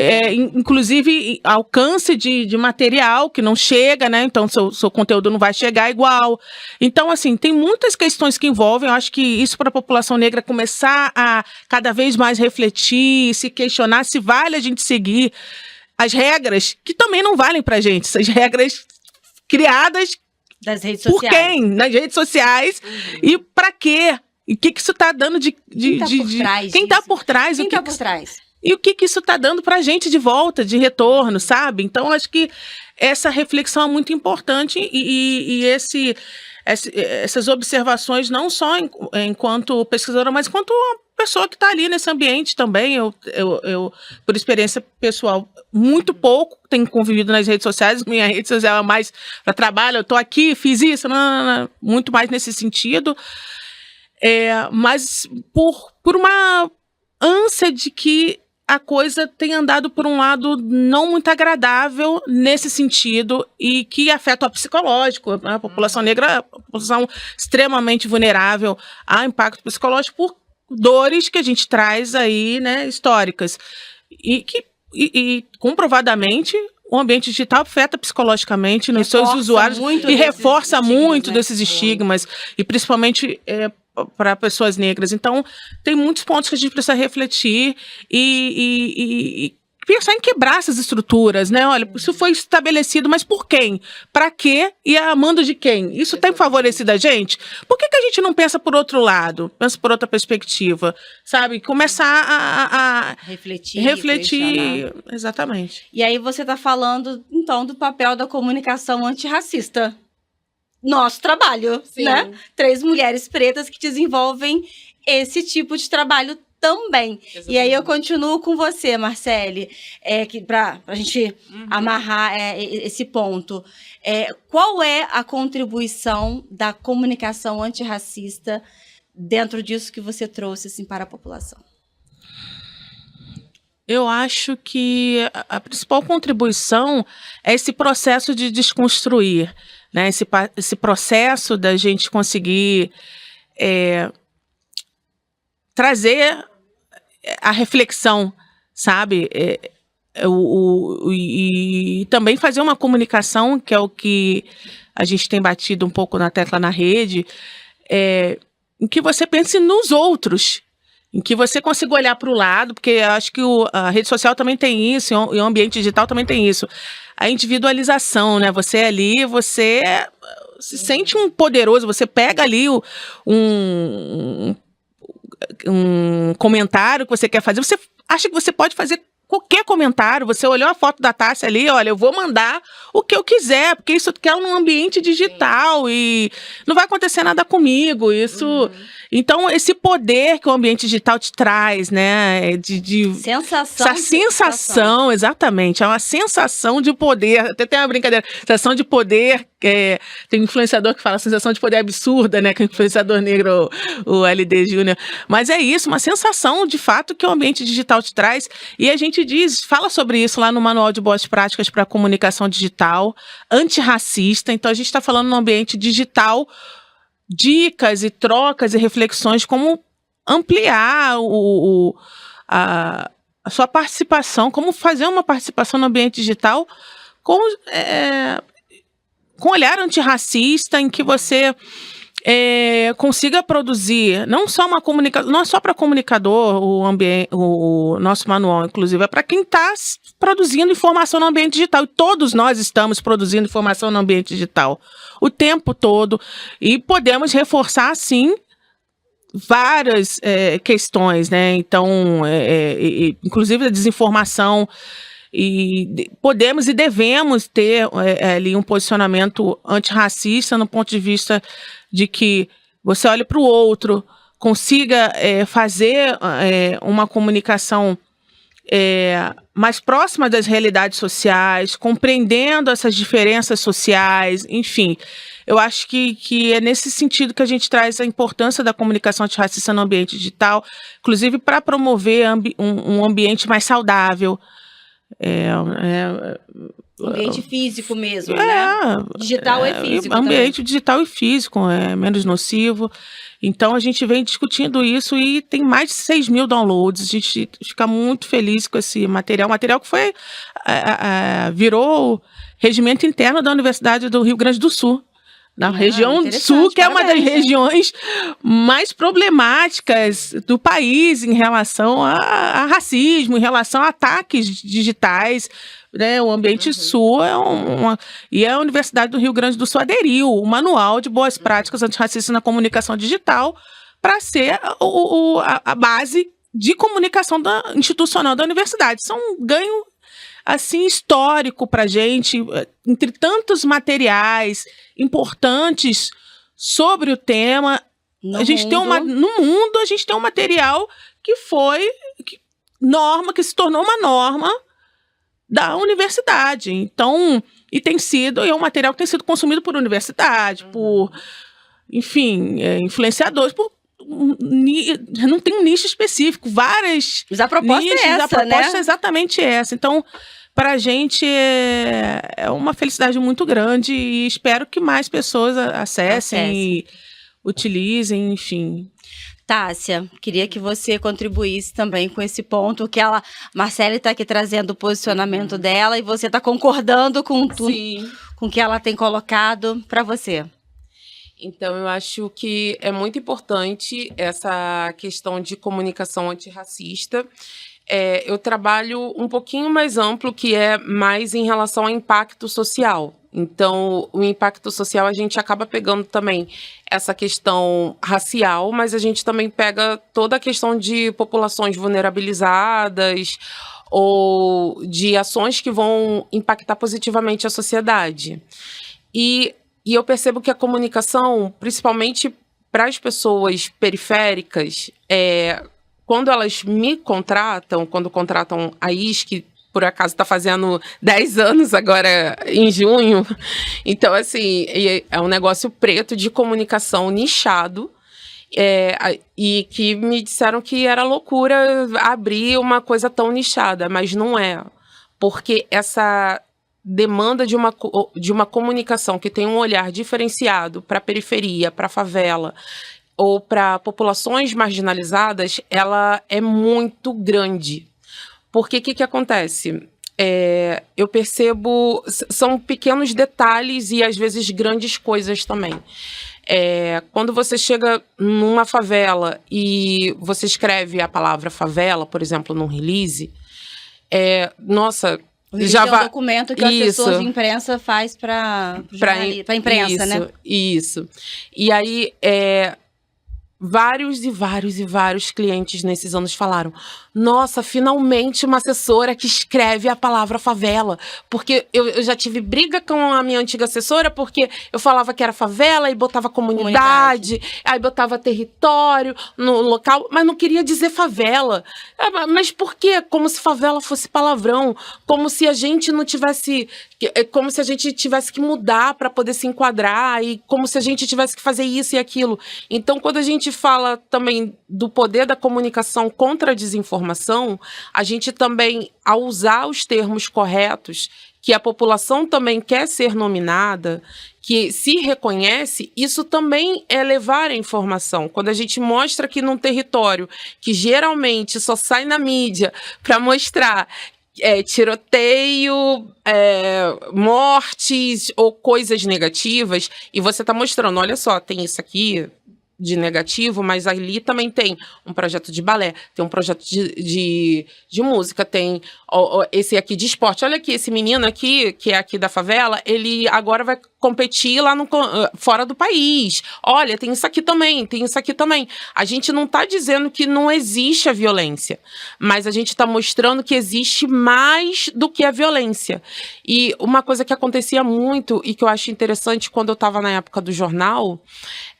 Inclusive, alcance de material que não chega, né? Então, seu conteúdo não vai chegar igual. Então, assim, tem muitas questões que envolvem. Eu acho que isso para a população negra começar a cada vez mais refletir, se questionar se vale a gente seguir as regras que também não valem para a gente. Essas regras criadas das redes sociais. Por quem? Nas redes sociais. E para quê? E o que isso está dando de quem está por trás? Quem está por trás? E o que isso está dando para a gente de volta, de retorno, sabe? Então, acho que essa reflexão é muito importante e essas observações, não só enquanto pesquisadora, mas enquanto uma pessoa que está ali nesse ambiente também. Eu, por experiência pessoal, muito pouco tenho convivido nas redes sociais. Minha rede social é mais para trabalho, eu estou aqui, fiz isso, muito mais nesse sentido. Mas por uma ânsia de que a coisa tem andado por um lado não muito agradável nesse sentido e que afeta o psicológico. A população negra é uma população extremamente vulnerável a impacto psicológico por dores que a gente traz aí, né, históricas. E comprovadamente o ambiente digital afeta psicologicamente nos seus Reforça usuários muito e desses reforça estigmas, muito né? desses estigmas, e principalmente para pessoas negras. Então, tem muitos pontos que a gente precisa refletir e pensar em quebrar essas estruturas, né? Olha, isso foi estabelecido, mas por quem? Para quê? E a mando de quem? Isso tem favorecido a gente? Por que a gente não pensa por outro lado? Pensa por outra perspectiva, sabe? Começar a Refletir. refletir. questionar. Exatamente. E aí você está falando, então, do papel da comunicação antirracista. Nosso trabalho, Sim. né? 3 mulheres pretas que desenvolvem esse tipo de trabalho também. E aí eu continuo com você, Marcele, para a gente amarrar esse ponto. Qual é a contribuição da comunicação antirracista dentro disso que você trouxe assim, para a população? Eu acho que a principal contribuição é esse processo de desconstruir, né? Esse processo da gente conseguir trazer a reflexão, sabe? E também fazer uma comunicação, que é o que a gente tem batido um pouco na tecla na rede, em que você pense nos outros, em que você consiga olhar para o lado, porque eu acho que a rede social também tem isso, e o ambiente digital também tem isso. A individualização, né? Você ali, você se sente um poderoso, você pega ali um comentário que você quer fazer, você acha que você pode fazer qualquer comentário, você olhou a foto da Tássia ali, olha, eu vou mandar o que eu quiser, porque isso quer um ambiente digital e não vai acontecer nada comigo, isso... Então, esse poder que o ambiente digital te traz, né, Sensação. essa sensação, exatamente, é uma sensação de poder, até tem uma brincadeira, sensação de poder, tem um influenciador que fala sensação de poder absurda, né, que é o influenciador negro, o LD Júnior, mas é isso, uma sensação de fato que o ambiente digital te traz, e a gente fala sobre isso lá no Manual de Boas Práticas para a Comunicação Digital, antirracista, então a gente está falando no ambiente digital, dicas e trocas e reflexões, como ampliar a sua participação, como fazer uma participação no ambiente digital com olhar antirracista, em que você consiga produzir não só uma comunicação, não é só para comunicador o nosso manual, inclusive, é para quem está produzindo informação no ambiente digital. E todos nós estamos produzindo informação no ambiente digital o tempo todo, e podemos reforçar, sim, várias questões, né? Então, inclusive a desinformação, e podemos e devemos ter ali um posicionamento antirracista no ponto de vista de que você olhe para o outro, consiga fazer uma comunicação mais próxima das realidades sociais, compreendendo essas diferenças sociais, enfim. Eu acho que é nesse sentido que a gente traz a importância da comunicação antirracista no ambiente digital, inclusive para promover um ambiente mais saudável. Ambiente físico mesmo, né? Digital e físico ambiente também. digital e físico, é menos nocivo. Então, a gente vem discutindo isso e tem mais de 6 mil downloads. A gente fica muito feliz com esse material. Material que foi virou regimento interno da Universidade do Rio Grande do Sul. Na região sul, que é uma das regiões mais problemáticas do país em relação a racismo, em relação a ataques digitais, né? O ambiente sul e a Universidade do Rio Grande do Sul aderiu o Manual de Boas Práticas Antirracistas na Comunicação Digital para ser a base de comunicação institucional da universidade. Isso é um ganho assim, histórico para a gente, entre tantos materiais importantes sobre o tema. No mundo, a gente tem um material que se tornou uma norma da universidade. Então, é um material que tem sido consumido por universidade, por, enfim, influenciadores, não tem um nicho específico, várias Mas a proposta nichos, é essa, a proposta né? é exatamente essa. Então, para a gente é uma felicidade muito grande e espero que mais pessoas acessem e utilizem, enfim. Tássia, queria que você contribuísse também com esse ponto que Marcele está aqui trazendo o posicionamento dela e você está concordando com tudo, com o que ela tem colocado para você. Então, eu acho que é muito importante essa questão de comunicação antirracista. Eu trabalho um pouquinho mais amplo, que é mais em relação ao impacto social. Então, o impacto social, a gente acaba pegando também essa questão racial, mas a gente também pega toda a questão de populações vulnerabilizadas ou de ações que vão impactar positivamente a sociedade. E eu percebo que a comunicação, principalmente para as pessoas periféricas, quando elas me contratam, quando contratam a IS, que por acaso está fazendo 10 anos agora em junho, então assim, é um negócio preto de comunicação nichado, e que me disseram que era loucura abrir uma coisa tão nichada, mas não é, porque essa demanda de uma comunicação que tem um olhar diferenciado para a periferia, para a favela, ou para populações marginalizadas, ela é muito grande. Porque o que acontece? Eu percebo, são pequenos detalhes e às vezes grandes coisas também. Quando você chega numa favela e você escreve a palavra favela, por exemplo, num release, nossa... Já é um documento que a assessor de imprensa faz para a imprensa, isso, né? Isso. E aí, vários clientes nesses anos falaram: nossa, finalmente uma assessora que escreve a palavra favela, porque eu já tive briga com a minha antiga assessora, porque eu falava que era favela e botava comunidade, aí botava território no local, mas não queria dizer favela. Mas por quê? Como se favela fosse palavrão, como se a gente não tivesse, como se a gente tivesse que mudar para poder se enquadrar, e como se a gente tivesse que fazer isso e aquilo. Então, quando a gente fala também do poder da comunicação contra a desinformação, a gente também, ao usar os termos corretos, que a população também quer ser nominada, que se reconhece, isso também é levar a informação. Quando a gente mostra que num território que geralmente só sai na mídia para mostrar tiroteio, mortes ou coisas negativas, e você está mostrando, olha só, tem isso aqui de negativo, mas ali também tem um projeto de balé, tem um projeto de música, tem esse aqui de esporte. Olha aqui, esse menino aqui, que é aqui da favela, ele agora vai competir lá fora do país. Olha, tem isso aqui também, tem isso aqui também. A gente não está dizendo que não existe a violência, mas a gente está mostrando que existe mais do que a violência. E uma coisa que acontecia muito e que eu acho interessante quando eu estava na época do jornal,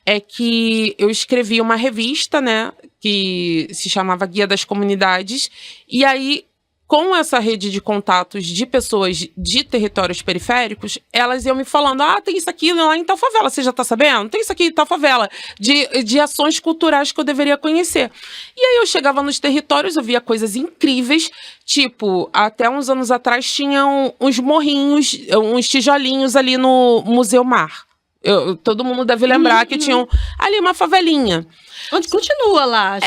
é que eu escrevi uma revista, né, que se chamava Guia das Comunidades, e aí, com essa rede de contatos de pessoas de territórios periféricos, elas iam me falando: tem isso aqui lá em tal favela, você já tá sabendo? Tem isso aqui em tal favela, de ações culturais que eu deveria conhecer. E aí eu chegava nos territórios, eu via coisas incríveis, tipo, até uns anos atrás tinham uns morrinhos, uns tijolinhos ali no Museu Mar. Todo mundo deve lembrar que tinham ali uma favelinha. Onde continua lá.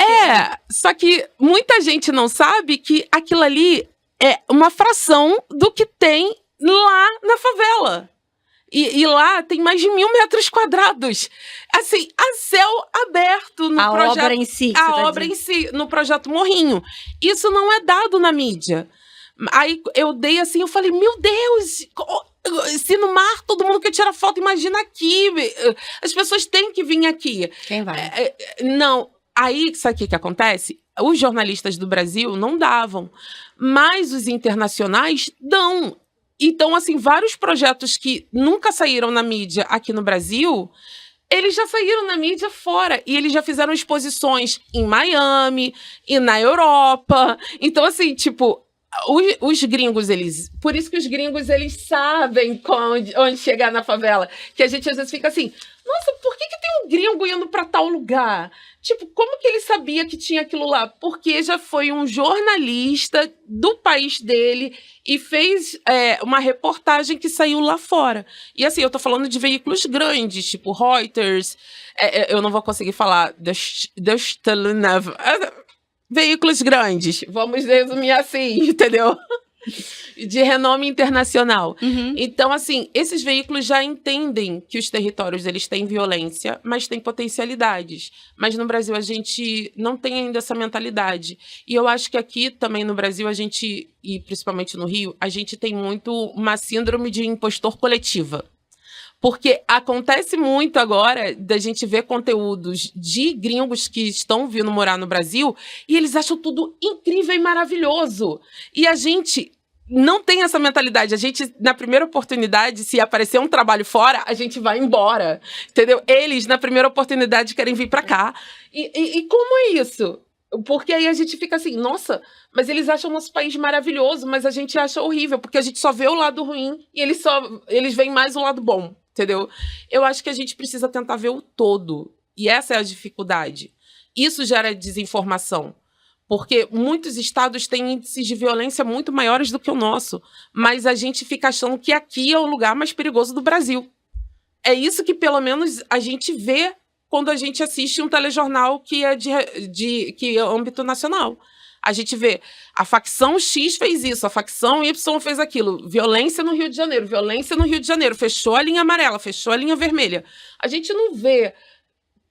Só que muita gente não sabe que aquilo ali é uma fração do que tem lá na favela. E lá tem mais de 1.000 metros quadrados. Assim, a céu aberto no projeto. A obra em si. A obra em si, no projeto Morrinho. Isso não é dado na mídia. Aí eu dei assim, eu falei: meu Deus, se no mar todo mundo quer tirar foto, imagina aqui. As pessoas têm que vir aqui. Quem vai? Não. Aí, sabe o que acontece? Os jornalistas do Brasil não davam, mas os internacionais dão. Então, assim, vários projetos que nunca saíram na mídia aqui no Brasil, eles já saíram na mídia fora. E eles já fizeram exposições em Miami e na Europa. Então, assim, tipo, Os gringos, por isso que os gringos, eles sabem onde chegar na favela. Que a gente às vezes fica assim, nossa, por que tem um gringo indo para tal lugar? Tipo, como que ele sabia que tinha aquilo lá? Porque já foi um jornalista do país dele e fez uma reportagem que saiu lá fora. E assim, eu tô falando de veículos grandes, tipo Reuters, eu não vou conseguir falar, veículos grandes, vamos resumir assim, entendeu? De renome internacional. Uhum. Então, assim, esses veículos já entendem que os territórios eles têm violência, mas têm potencialidades. Mas no Brasil a gente não tem ainda essa mentalidade. E eu acho que aqui também no Brasil a gente, e principalmente no Rio, a gente tem muito uma síndrome de impostor coletiva. Porque acontece muito agora da gente ver conteúdos de gringos que estão vindo morar no Brasil e eles acham tudo incrível e maravilhoso. E a gente não tem essa mentalidade. A gente, na primeira oportunidade, se aparecer um trabalho fora, a gente vai embora. Entendeu? Eles, na primeira oportunidade, querem vir para cá. E como é isso? Porque aí a gente fica assim, nossa, mas eles acham o nosso país maravilhoso, mas a gente acha horrível, porque a gente só vê o lado ruim e eles veem mais o lado bom. Entendeu? Eu acho que a gente precisa tentar ver o todo. E essa é a dificuldade. Isso gera desinformação. Porque muitos estados têm índices de violência muito maiores do que o nosso. Mas a gente fica achando que aqui é o lugar mais perigoso do Brasil. É isso que, pelo menos, a gente vê quando a gente assiste um telejornal que é que é âmbito nacional. A gente vê, a facção X fez isso, a facção Y fez aquilo. Violência no Rio de Janeiro, violência no Rio de Janeiro. Fechou a linha amarela, fechou a linha vermelha. A gente não vê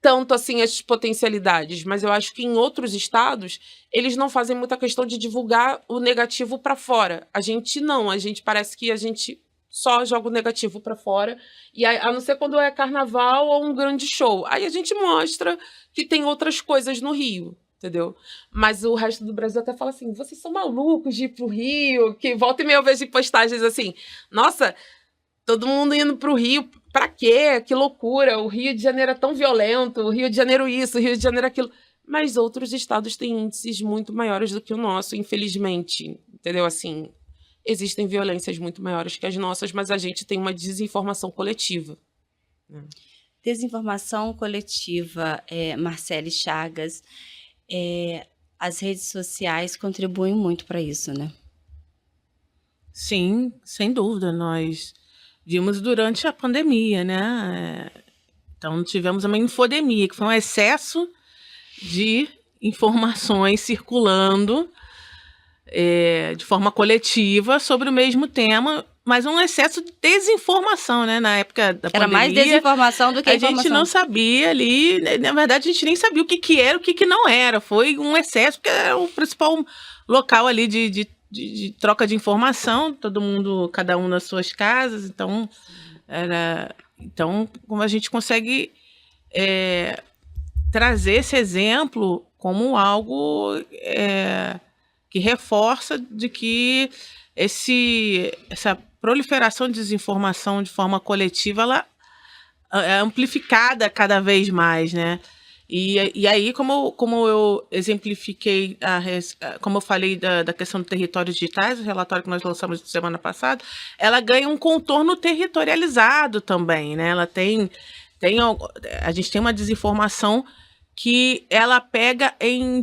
tanto assim as potencialidades, mas eu acho que em outros estados, eles não fazem muita questão de divulgar o negativo para fora. A gente não, a gente parece que a gente só joga o negativo para fora, e a não ser quando é carnaval ou um grande show. Aí a gente mostra que tem outras coisas no Rio. Entendeu? Mas o resto do Brasil até fala assim, vocês são malucos de ir pro Rio, que volta e meia eu vejo postagens assim, nossa, todo mundo indo pro Rio, pra quê? Que loucura, o Rio de Janeiro é tão violento, o Rio de Janeiro isso, o Rio de Janeiro aquilo. Mas outros estados têm índices muito maiores do que o nosso, infelizmente, entendeu? Assim, existem violências muito maiores que as nossas, mas a gente tem uma desinformação coletiva. Né? Desinformação coletiva, Marcele Chagas. As redes sociais contribuem muito para isso, né? Sim, sem dúvida. Nós vimos durante a pandemia, né? Então, tivemos uma infodemia, que foi um excesso de informações circulando de forma coletiva sobre o mesmo tema, mas um excesso de desinformação, né? Na época da pandemia. Era mais desinformação do que informação. A gente não sabia ali, na verdade, a gente nem sabia o que era, o que não era. Foi um excesso, porque era o principal local ali de troca de informação, todo mundo, cada um nas suas casas. Então, como a gente consegue trazer esse exemplo como algo que reforça de que essa proliferação de desinformação de forma coletiva, ela é amplificada cada vez mais, né? E aí, como eu exemplifiquei, como eu falei da questão do territórios digitais, o relatório que nós lançamos semana passada, ela ganha um contorno territorializado também, né? Ela a gente tem uma desinformação que ela pega em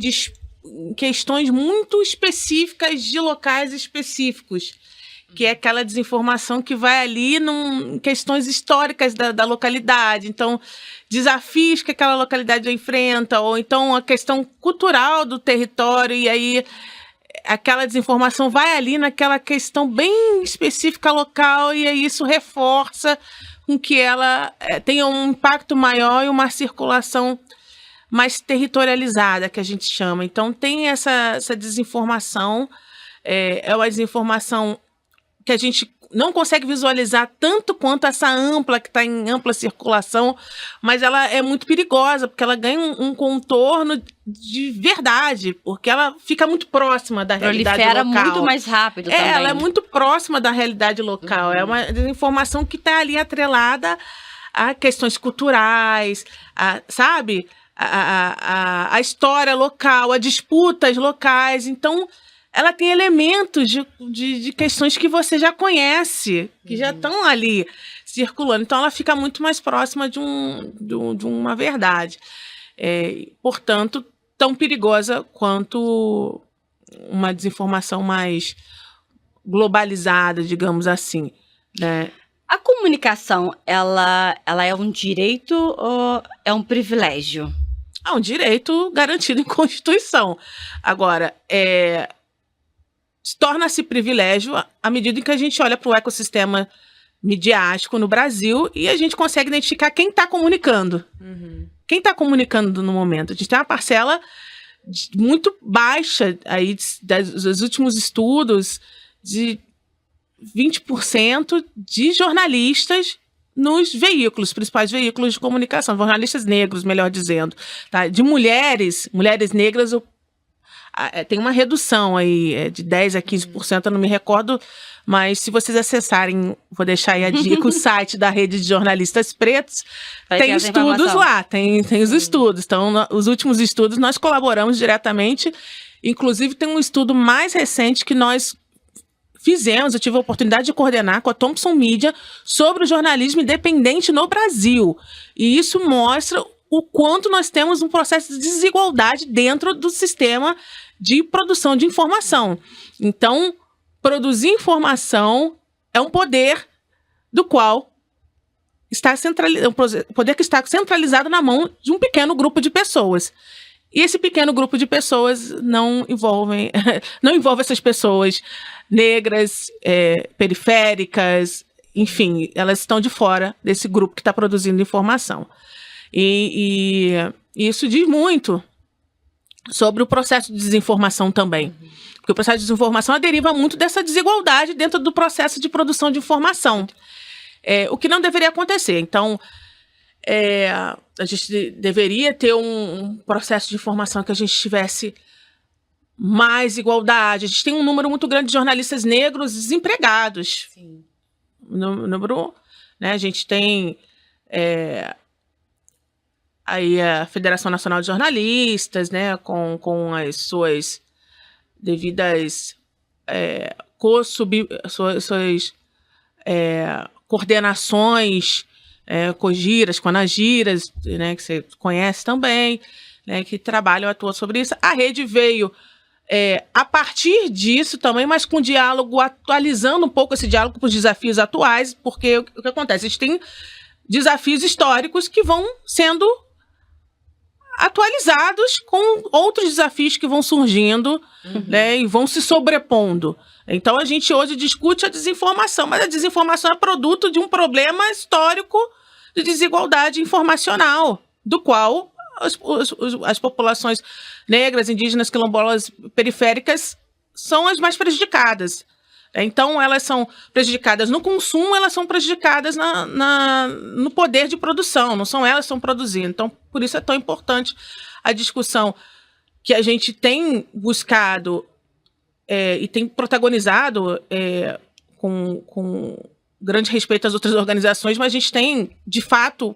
questões muito específicas de locais específicos, que é aquela desinformação que vai ali em questões históricas da localidade. Então, desafios que aquela localidade enfrenta, ou então a questão cultural do território, e aí aquela desinformação vai ali naquela questão bem específica local, e aí isso reforça com que ela tenha um impacto maior e uma circulação mais territorializada, que a gente chama. Então, tem essa desinformação, é uma desinformação que a gente não consegue visualizar tanto quanto essa ampla, que está em ampla circulação, mas ela é muito perigosa, porque ela ganha um contorno de verdade, porque ela fica muito próxima da realidade local. Prolifera muito mais rápido também. Ela é muito próxima da realidade local. É uma desinformação que está ali atrelada a questões culturais, sabe? A história local, a disputas locais. Então, ela tem elementos de questões que você já conhece, que já estão ali circulando. Então, ela fica muito mais próxima de uma verdade. Portanto, tão perigosa quanto uma desinformação mais globalizada, digamos assim, né? A comunicação, ela é um direito ou é um privilégio? É um direito garantido em Constituição. Agora, torna-se privilégio à medida em que a gente olha para o ecossistema midiático no Brasil e a gente consegue identificar quem está comunicando. Quem está comunicando no momento? A gente tem uma parcela muito baixa aí dos últimos estudos de 20% de jornalistas nos veículos, principais veículos de comunicação, jornalistas negros, melhor dizendo, tá? De mulheres negras, tem uma redução aí de 10% a 15%, eu não me recordo, mas se vocês acessarem, vou deixar aí a dica, o site da Rede de Jornalistas Pretos, tem estudos lá, tem os estudos. Então, os últimos estudos, nós colaboramos diretamente, inclusive tem um estudo mais recente que nós fizemos, eu tive a oportunidade de coordenar com a Thomson Media sobre o jornalismo independente no Brasil. E isso mostra o quanto nós temos um processo de desigualdade dentro do sistema de produção de informação. Então, produzir informação é um poder do qual está poder que está centralizado na mão de um pequeno grupo de pessoas. E esse pequeno grupo de pessoas não envolve essas pessoas negras, periféricas, enfim, elas estão de fora desse grupo que está produzindo informação. E isso diz muito sobre o processo de desinformação também. Porque o processo de desinformação deriva muito dessa desigualdade dentro do processo de produção de informação. O que não deveria acontecer. Então, a gente deveria ter um processo de informação que a gente tivesse mais igualdade. A gente tem um número muito grande de jornalistas negros desempregados. Sim. Número, né? A gente tem aí a Federação Nacional de Jornalistas, né? Com as suas devidas suas coordenações, COGIRAS, CONAGIRAS, né? Que você conhece também, né? Que trabalham, atuam sobre isso. A rede veio a partir disso também, mas com diálogo, atualizando um pouco esse diálogo para os desafios atuais, porque o que acontece? A gente tem desafios históricos que vão sendo atualizados com outros desafios que vão surgindo, né, e vão se sobrepondo. Então, a gente hoje discute a desinformação, mas a desinformação é produto de um problema histórico de desigualdade informacional, do qual as populações negras, indígenas, quilombolas, periféricas são as mais prejudicadas. Então, elas são prejudicadas no consumo, elas são prejudicadas no poder de produção, não são elas que estão produzindo. Então, por isso é tão importante a discussão que a gente tem buscado e tem protagonizado com grande respeito às outras organizações, mas a gente tem, de fato,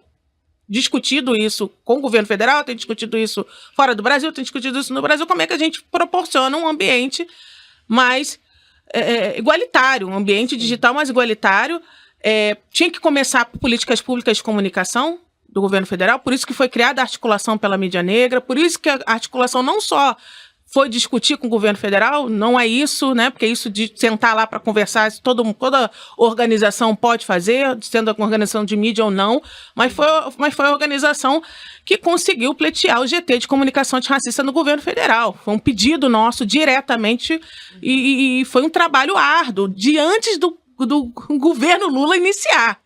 discutido isso com o governo federal, tem discutido isso fora do Brasil, tem discutido isso no Brasil, como é que a gente proporciona um ambiente mais igualitário, um ambiente digital mais igualitário. Tinha que começar por políticas públicas de comunicação do governo federal, por isso que foi criada a articulação pela mídia negra, por isso que a articulação não só foi discutir com o governo federal, não é isso, né? Porque isso de sentar lá para conversar, toda organização pode fazer, sendo a organização de mídia ou não, mas foi a organização que conseguiu pleitear o GT de comunicação antirracista no governo federal. Foi um pedido nosso diretamente e foi um trabalho árduo de antes do governo Lula iniciar.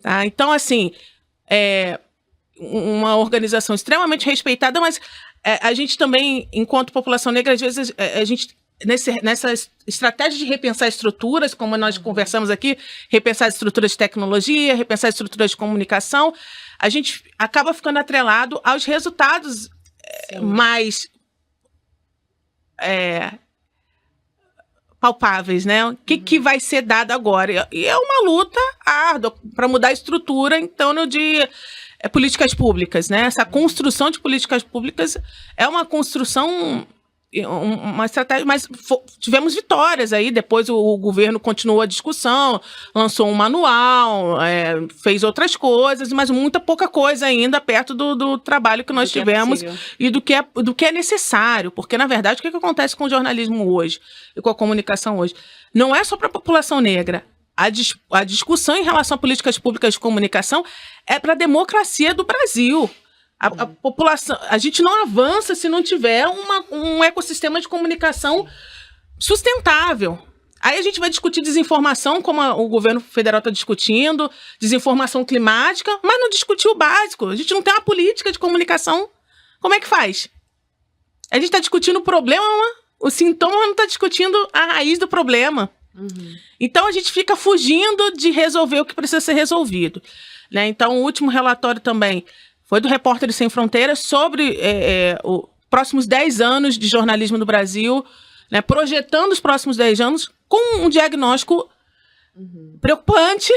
Tá? Então, assim, uma organização extremamente respeitada, mas a gente também, enquanto população negra, às vezes, a gente, nessa estratégia de repensar estruturas, como nós conversamos aqui, repensar as estruturas de tecnologia, repensar as estruturas de comunicação, a gente acaba ficando atrelado aos resultados mais palpáveis, né? O que vai ser dado agora? E é uma luta árdua para mudar a estrutura em torno de políticas públicas, né? Essa construção de políticas públicas é uma construção uma estratégia, mas tivemos vitórias aí, depois o governo continuou a discussão, lançou um manual, fez outras coisas, mas muita pouca coisa ainda perto do trabalho que nós tivemos e do que é necessário, porque na verdade o que acontece com o jornalismo hoje e com a comunicação hoje? Não é só para a população negra. A discussão em relação a políticas públicas de comunicação é para a democracia do Brasil. A população, a gente não avança se não tiver um ecossistema de comunicação sustentável. Aí a gente vai discutir desinformação, como o governo federal está discutindo, desinformação climática, mas não discutiu o básico. A gente não tem uma política de comunicação. Como é que faz? A gente está discutindo o problema, o sintoma, mas não está discutindo a raiz do problema. Uhum. Então a gente fica fugindo de resolver o que precisa ser resolvido, né? Então o último relatório também foi do Repórteres Sem Fronteiras sobre os próximos 10 anos de jornalismo no Brasil, né, projetando os próximos 10 anos com um diagnóstico preocupante,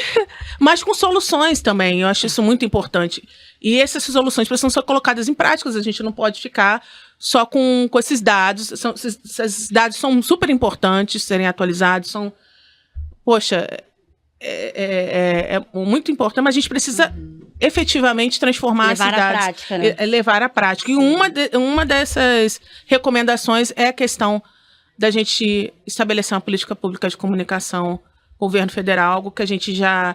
mas com soluções também. Eu acho isso muito importante. E essas soluções precisam ser colocadas em práticas, a gente não pode ficar só com esses dados. Esses dados são super importantes serem atualizados, é muito importante, mas a gente precisa efetivamente transformar levar esses dados. À prática, né? Levar à prática. E uma dessas recomendações é a questão da gente estabelecer uma política pública de comunicação com o governo federal, algo que a gente já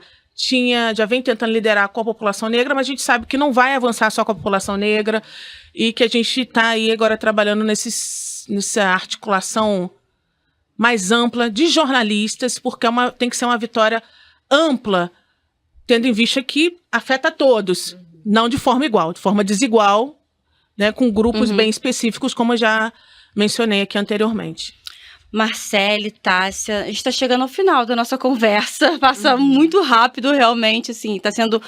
vem tentando liderar com a população negra, mas a gente sabe que não vai avançar só com a população negra e que a gente está aí agora trabalhando nessa articulação mais ampla de jornalistas, porque tem que ser uma vitória ampla, tendo em vista que afeta a todos, não de forma igual, de forma desigual, né, com grupos bem específicos, como eu já mencionei aqui anteriormente. Marcele, Tássia, a gente está chegando ao final da nossa conversa, passa muito rápido, realmente, assim, está sendo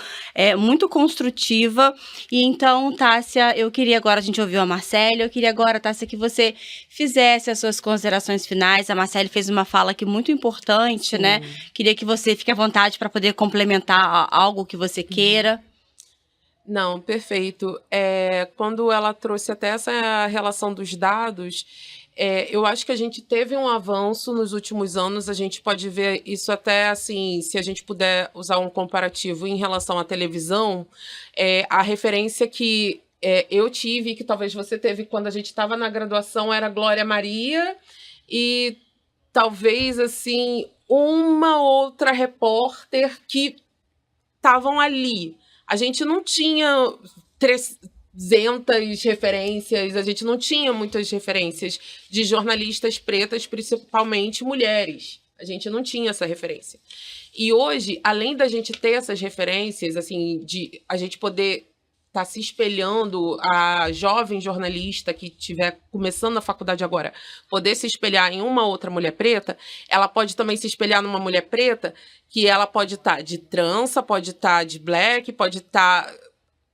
muito construtiva. E então, Tássia, eu queria agora, a gente ouviu a Marcele, eu queria agora, Tássia, que você fizesse as suas considerações finais. A Marcele fez uma fala aqui muito importante, né? Queria que você fique à vontade para poder complementar algo que você queira. Não, perfeito. Quando ela trouxe até essa relação dos dados, eu acho que a gente teve um avanço nos últimos anos. A gente pode ver isso até assim, se a gente puder usar um comparativo em relação à televisão, a referência que eu tive, que talvez você teve quando a gente estava na graduação, era Glória Maria e talvez assim uma outra repórter que estavam ali. A gente não tinha 300 referências, a gente não tinha muitas referências de jornalistas pretas, principalmente mulheres. A gente não tinha essa referência. E hoje, além da gente ter essas referências, assim, de a gente poder estar se espelhando, a jovem jornalista que estiver começando na faculdade agora, poder se espelhar em uma outra mulher preta, ela pode também se espelhar numa mulher preta que ela pode estar de trança, pode estar de black, pode estar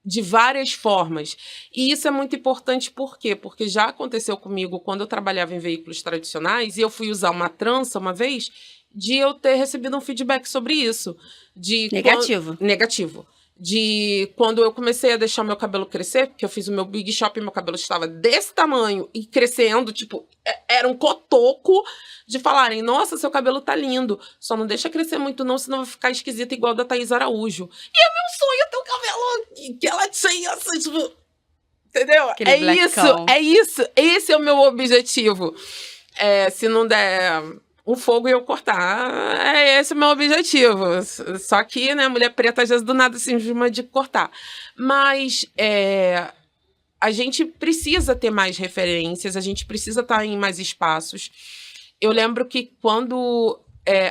de várias formas. E isso é muito importante, por quê? Porque já aconteceu comigo quando eu trabalhava em veículos tradicionais e eu fui usar uma trança uma vez, de eu ter recebido um feedback sobre isso. Negativo. De quando eu comecei a deixar meu cabelo crescer, porque eu fiz o meu Big Shop e meu cabelo estava desse tamanho e crescendo, tipo, era um cotoco de falarem, nossa, seu cabelo tá lindo, só não deixa crescer muito não, senão vai ficar esquisita igual da Thaís Araújo. E é meu sonho ter um cabelo que ela tinha, assim, tipo, entendeu? É isso, esse é o meu objetivo. Se não der um fogo e eu cortar, esse é o meu objetivo. Só que, né, mulher preta às vezes do nada se cisma de cortar. Mas a gente precisa ter mais referências, a gente precisa estar em mais espaços. Eu lembro que quando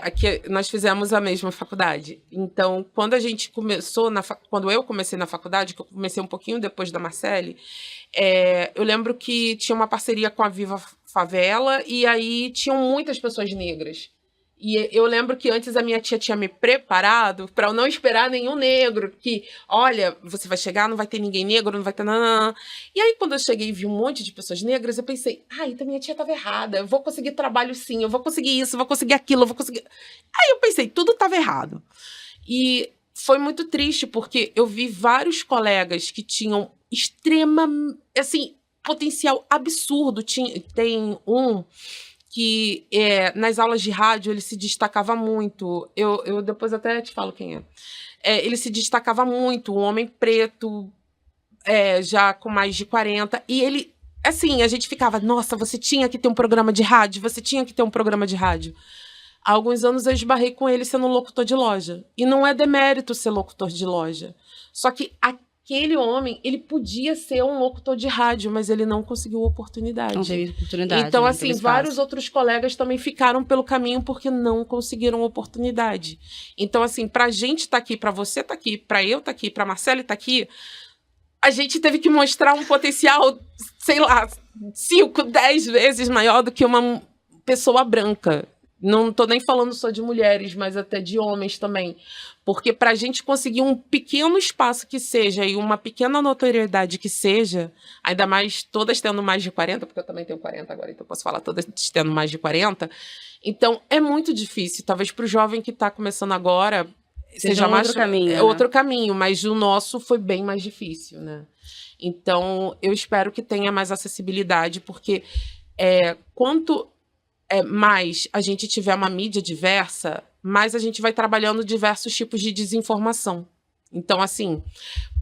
aqui nós fizemos a mesma faculdade. Então, quando a gente começou, quando eu comecei na faculdade, que eu comecei um pouquinho depois da Marcele, eu lembro que tinha uma parceria com a Viva Favela e aí tinham muitas pessoas negras. E eu lembro que antes a minha tia tinha me preparado para eu não esperar nenhum negro, que, olha, você vai chegar, não vai ter ninguém negro, não vai ter nanã. E aí, quando eu cheguei e vi um monte de pessoas negras, eu pensei, então minha tia estava errada, eu vou conseguir trabalho sim, eu vou conseguir isso, eu vou conseguir aquilo, eu vou conseguir... Aí eu pensei, tudo estava errado. E foi muito triste, porque eu vi vários colegas que tinham potencial absurdo. Tem um que nas aulas de rádio ele se destacava muito. Eu depois até te falo quem é. Ele se destacava muito, um homem preto, já com mais de 40, e ele, assim, a gente ficava, nossa, você tinha que ter um programa de rádio, você tinha que ter um programa de rádio. Há alguns anos eu esbarrei com ele sendo locutor de loja. E não é demérito ser locutor de loja. Só que aquele homem, ele podia ser um locutor de rádio, mas ele não conseguiu oportunidade. Não teve oportunidade. Então, não assim, teve espaço. vários outros colegas também ficaram pelo caminho porque não conseguiram oportunidade. Então, assim, pra gente estar aqui, pra você estar aqui, pra eu estar aqui, pra Marcele estar aqui, a gente teve que mostrar um potencial, sei lá, 5, 10 vezes maior do que uma pessoa branca. Não estou nem falando só de mulheres, mas até de homens também. Porque para a gente conseguir um pequeno espaço que seja e uma pequena notoriedade que seja, ainda mais todas tendo mais de 40, porque eu também tenho 40 agora, então eu posso falar todas tendo mais de 40. Então, é muito difícil. Talvez para o jovem que está começando agora, seja mais outro caminho, né? outro caminho, mas o nosso foi bem mais difícil, né? Então, eu espero que tenha mais acessibilidade, porque quanto mais a gente tiver uma mídia diversa, mais a gente vai trabalhando diversos tipos de desinformação. Então, assim,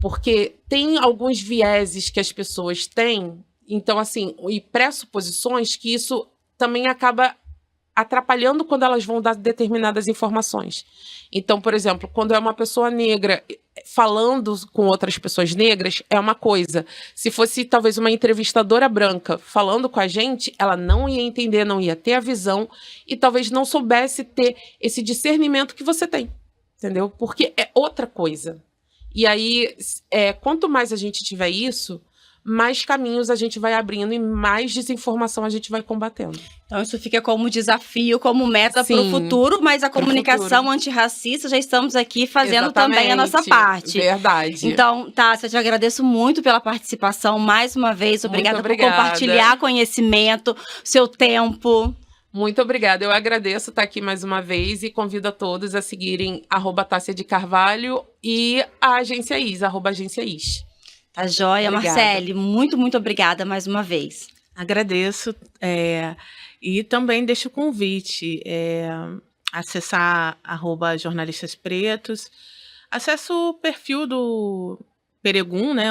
porque tem alguns vieses que as pessoas têm, então, assim, e pressuposições que isso também acaba atrapalhando quando elas vão dar determinadas informações. Então, por exemplo, quando é uma pessoa negra falando com outras pessoas negras, é uma coisa. Se fosse talvez uma entrevistadora branca falando com a gente, ela não ia entender, não ia ter a visão e talvez não soubesse ter esse discernimento que você tem, entendeu? Porque é outra coisa. E aí, quanto mais a gente tiver isso, mais caminhos a gente vai abrindo e mais desinformação a gente vai combatendo. Então, isso fica como desafio, como meta para o Sim, futuro, mas a pro comunicação futuro. antirracista já estamos aqui fazendo também a nossa Exatamente, parte. Verdade. Então, Tássia, eu te agradeço muito pela participação mais uma vez. Obrigada por obrigada. compartilhar conhecimento, seu tempo. Muito obrigada. Eu agradeço estar aqui mais uma vez e convido a todos a seguirem @Tássia de Carvalho e a Agência Is, @Agência Is. Tá joia, Obrigada. Marcele. Muito, muito obrigada mais uma vez. Agradeço. E também deixo o convite, acessar @jornalistas pretos. Acesse o perfil do Peregum, né,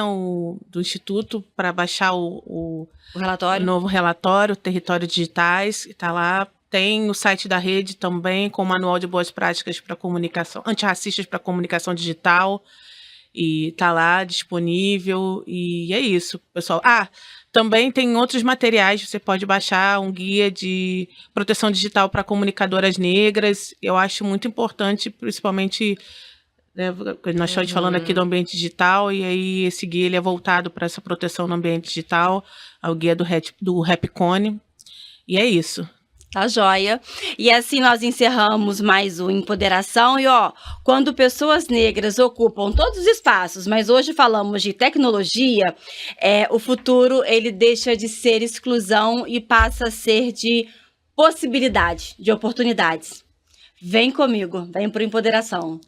do Instituto, para baixar o relatório. novo relatório, Território Digitais, está lá. Tem o site da rede também, com o Manual de Boas Práticas para Comunicação, Antirracistas para Comunicação Digital. E tá lá disponível, e é isso, pessoal. Também tem outros materiais, você pode baixar um guia de proteção digital para comunicadoras negras. Eu acho muito importante, principalmente, né, nós estamos falando aqui do ambiente digital, e aí esse guia ele é voltado para essa proteção no ambiente digital, é o guia do Rapcone, e é isso. Tá joia. E assim nós encerramos mais o Empoderação. E quando pessoas negras ocupam todos os espaços, mas hoje falamos de tecnologia, o futuro ele deixa de ser exclusão e passa a ser de possibilidade, de oportunidades. Vem comigo, vem pro Empoderação.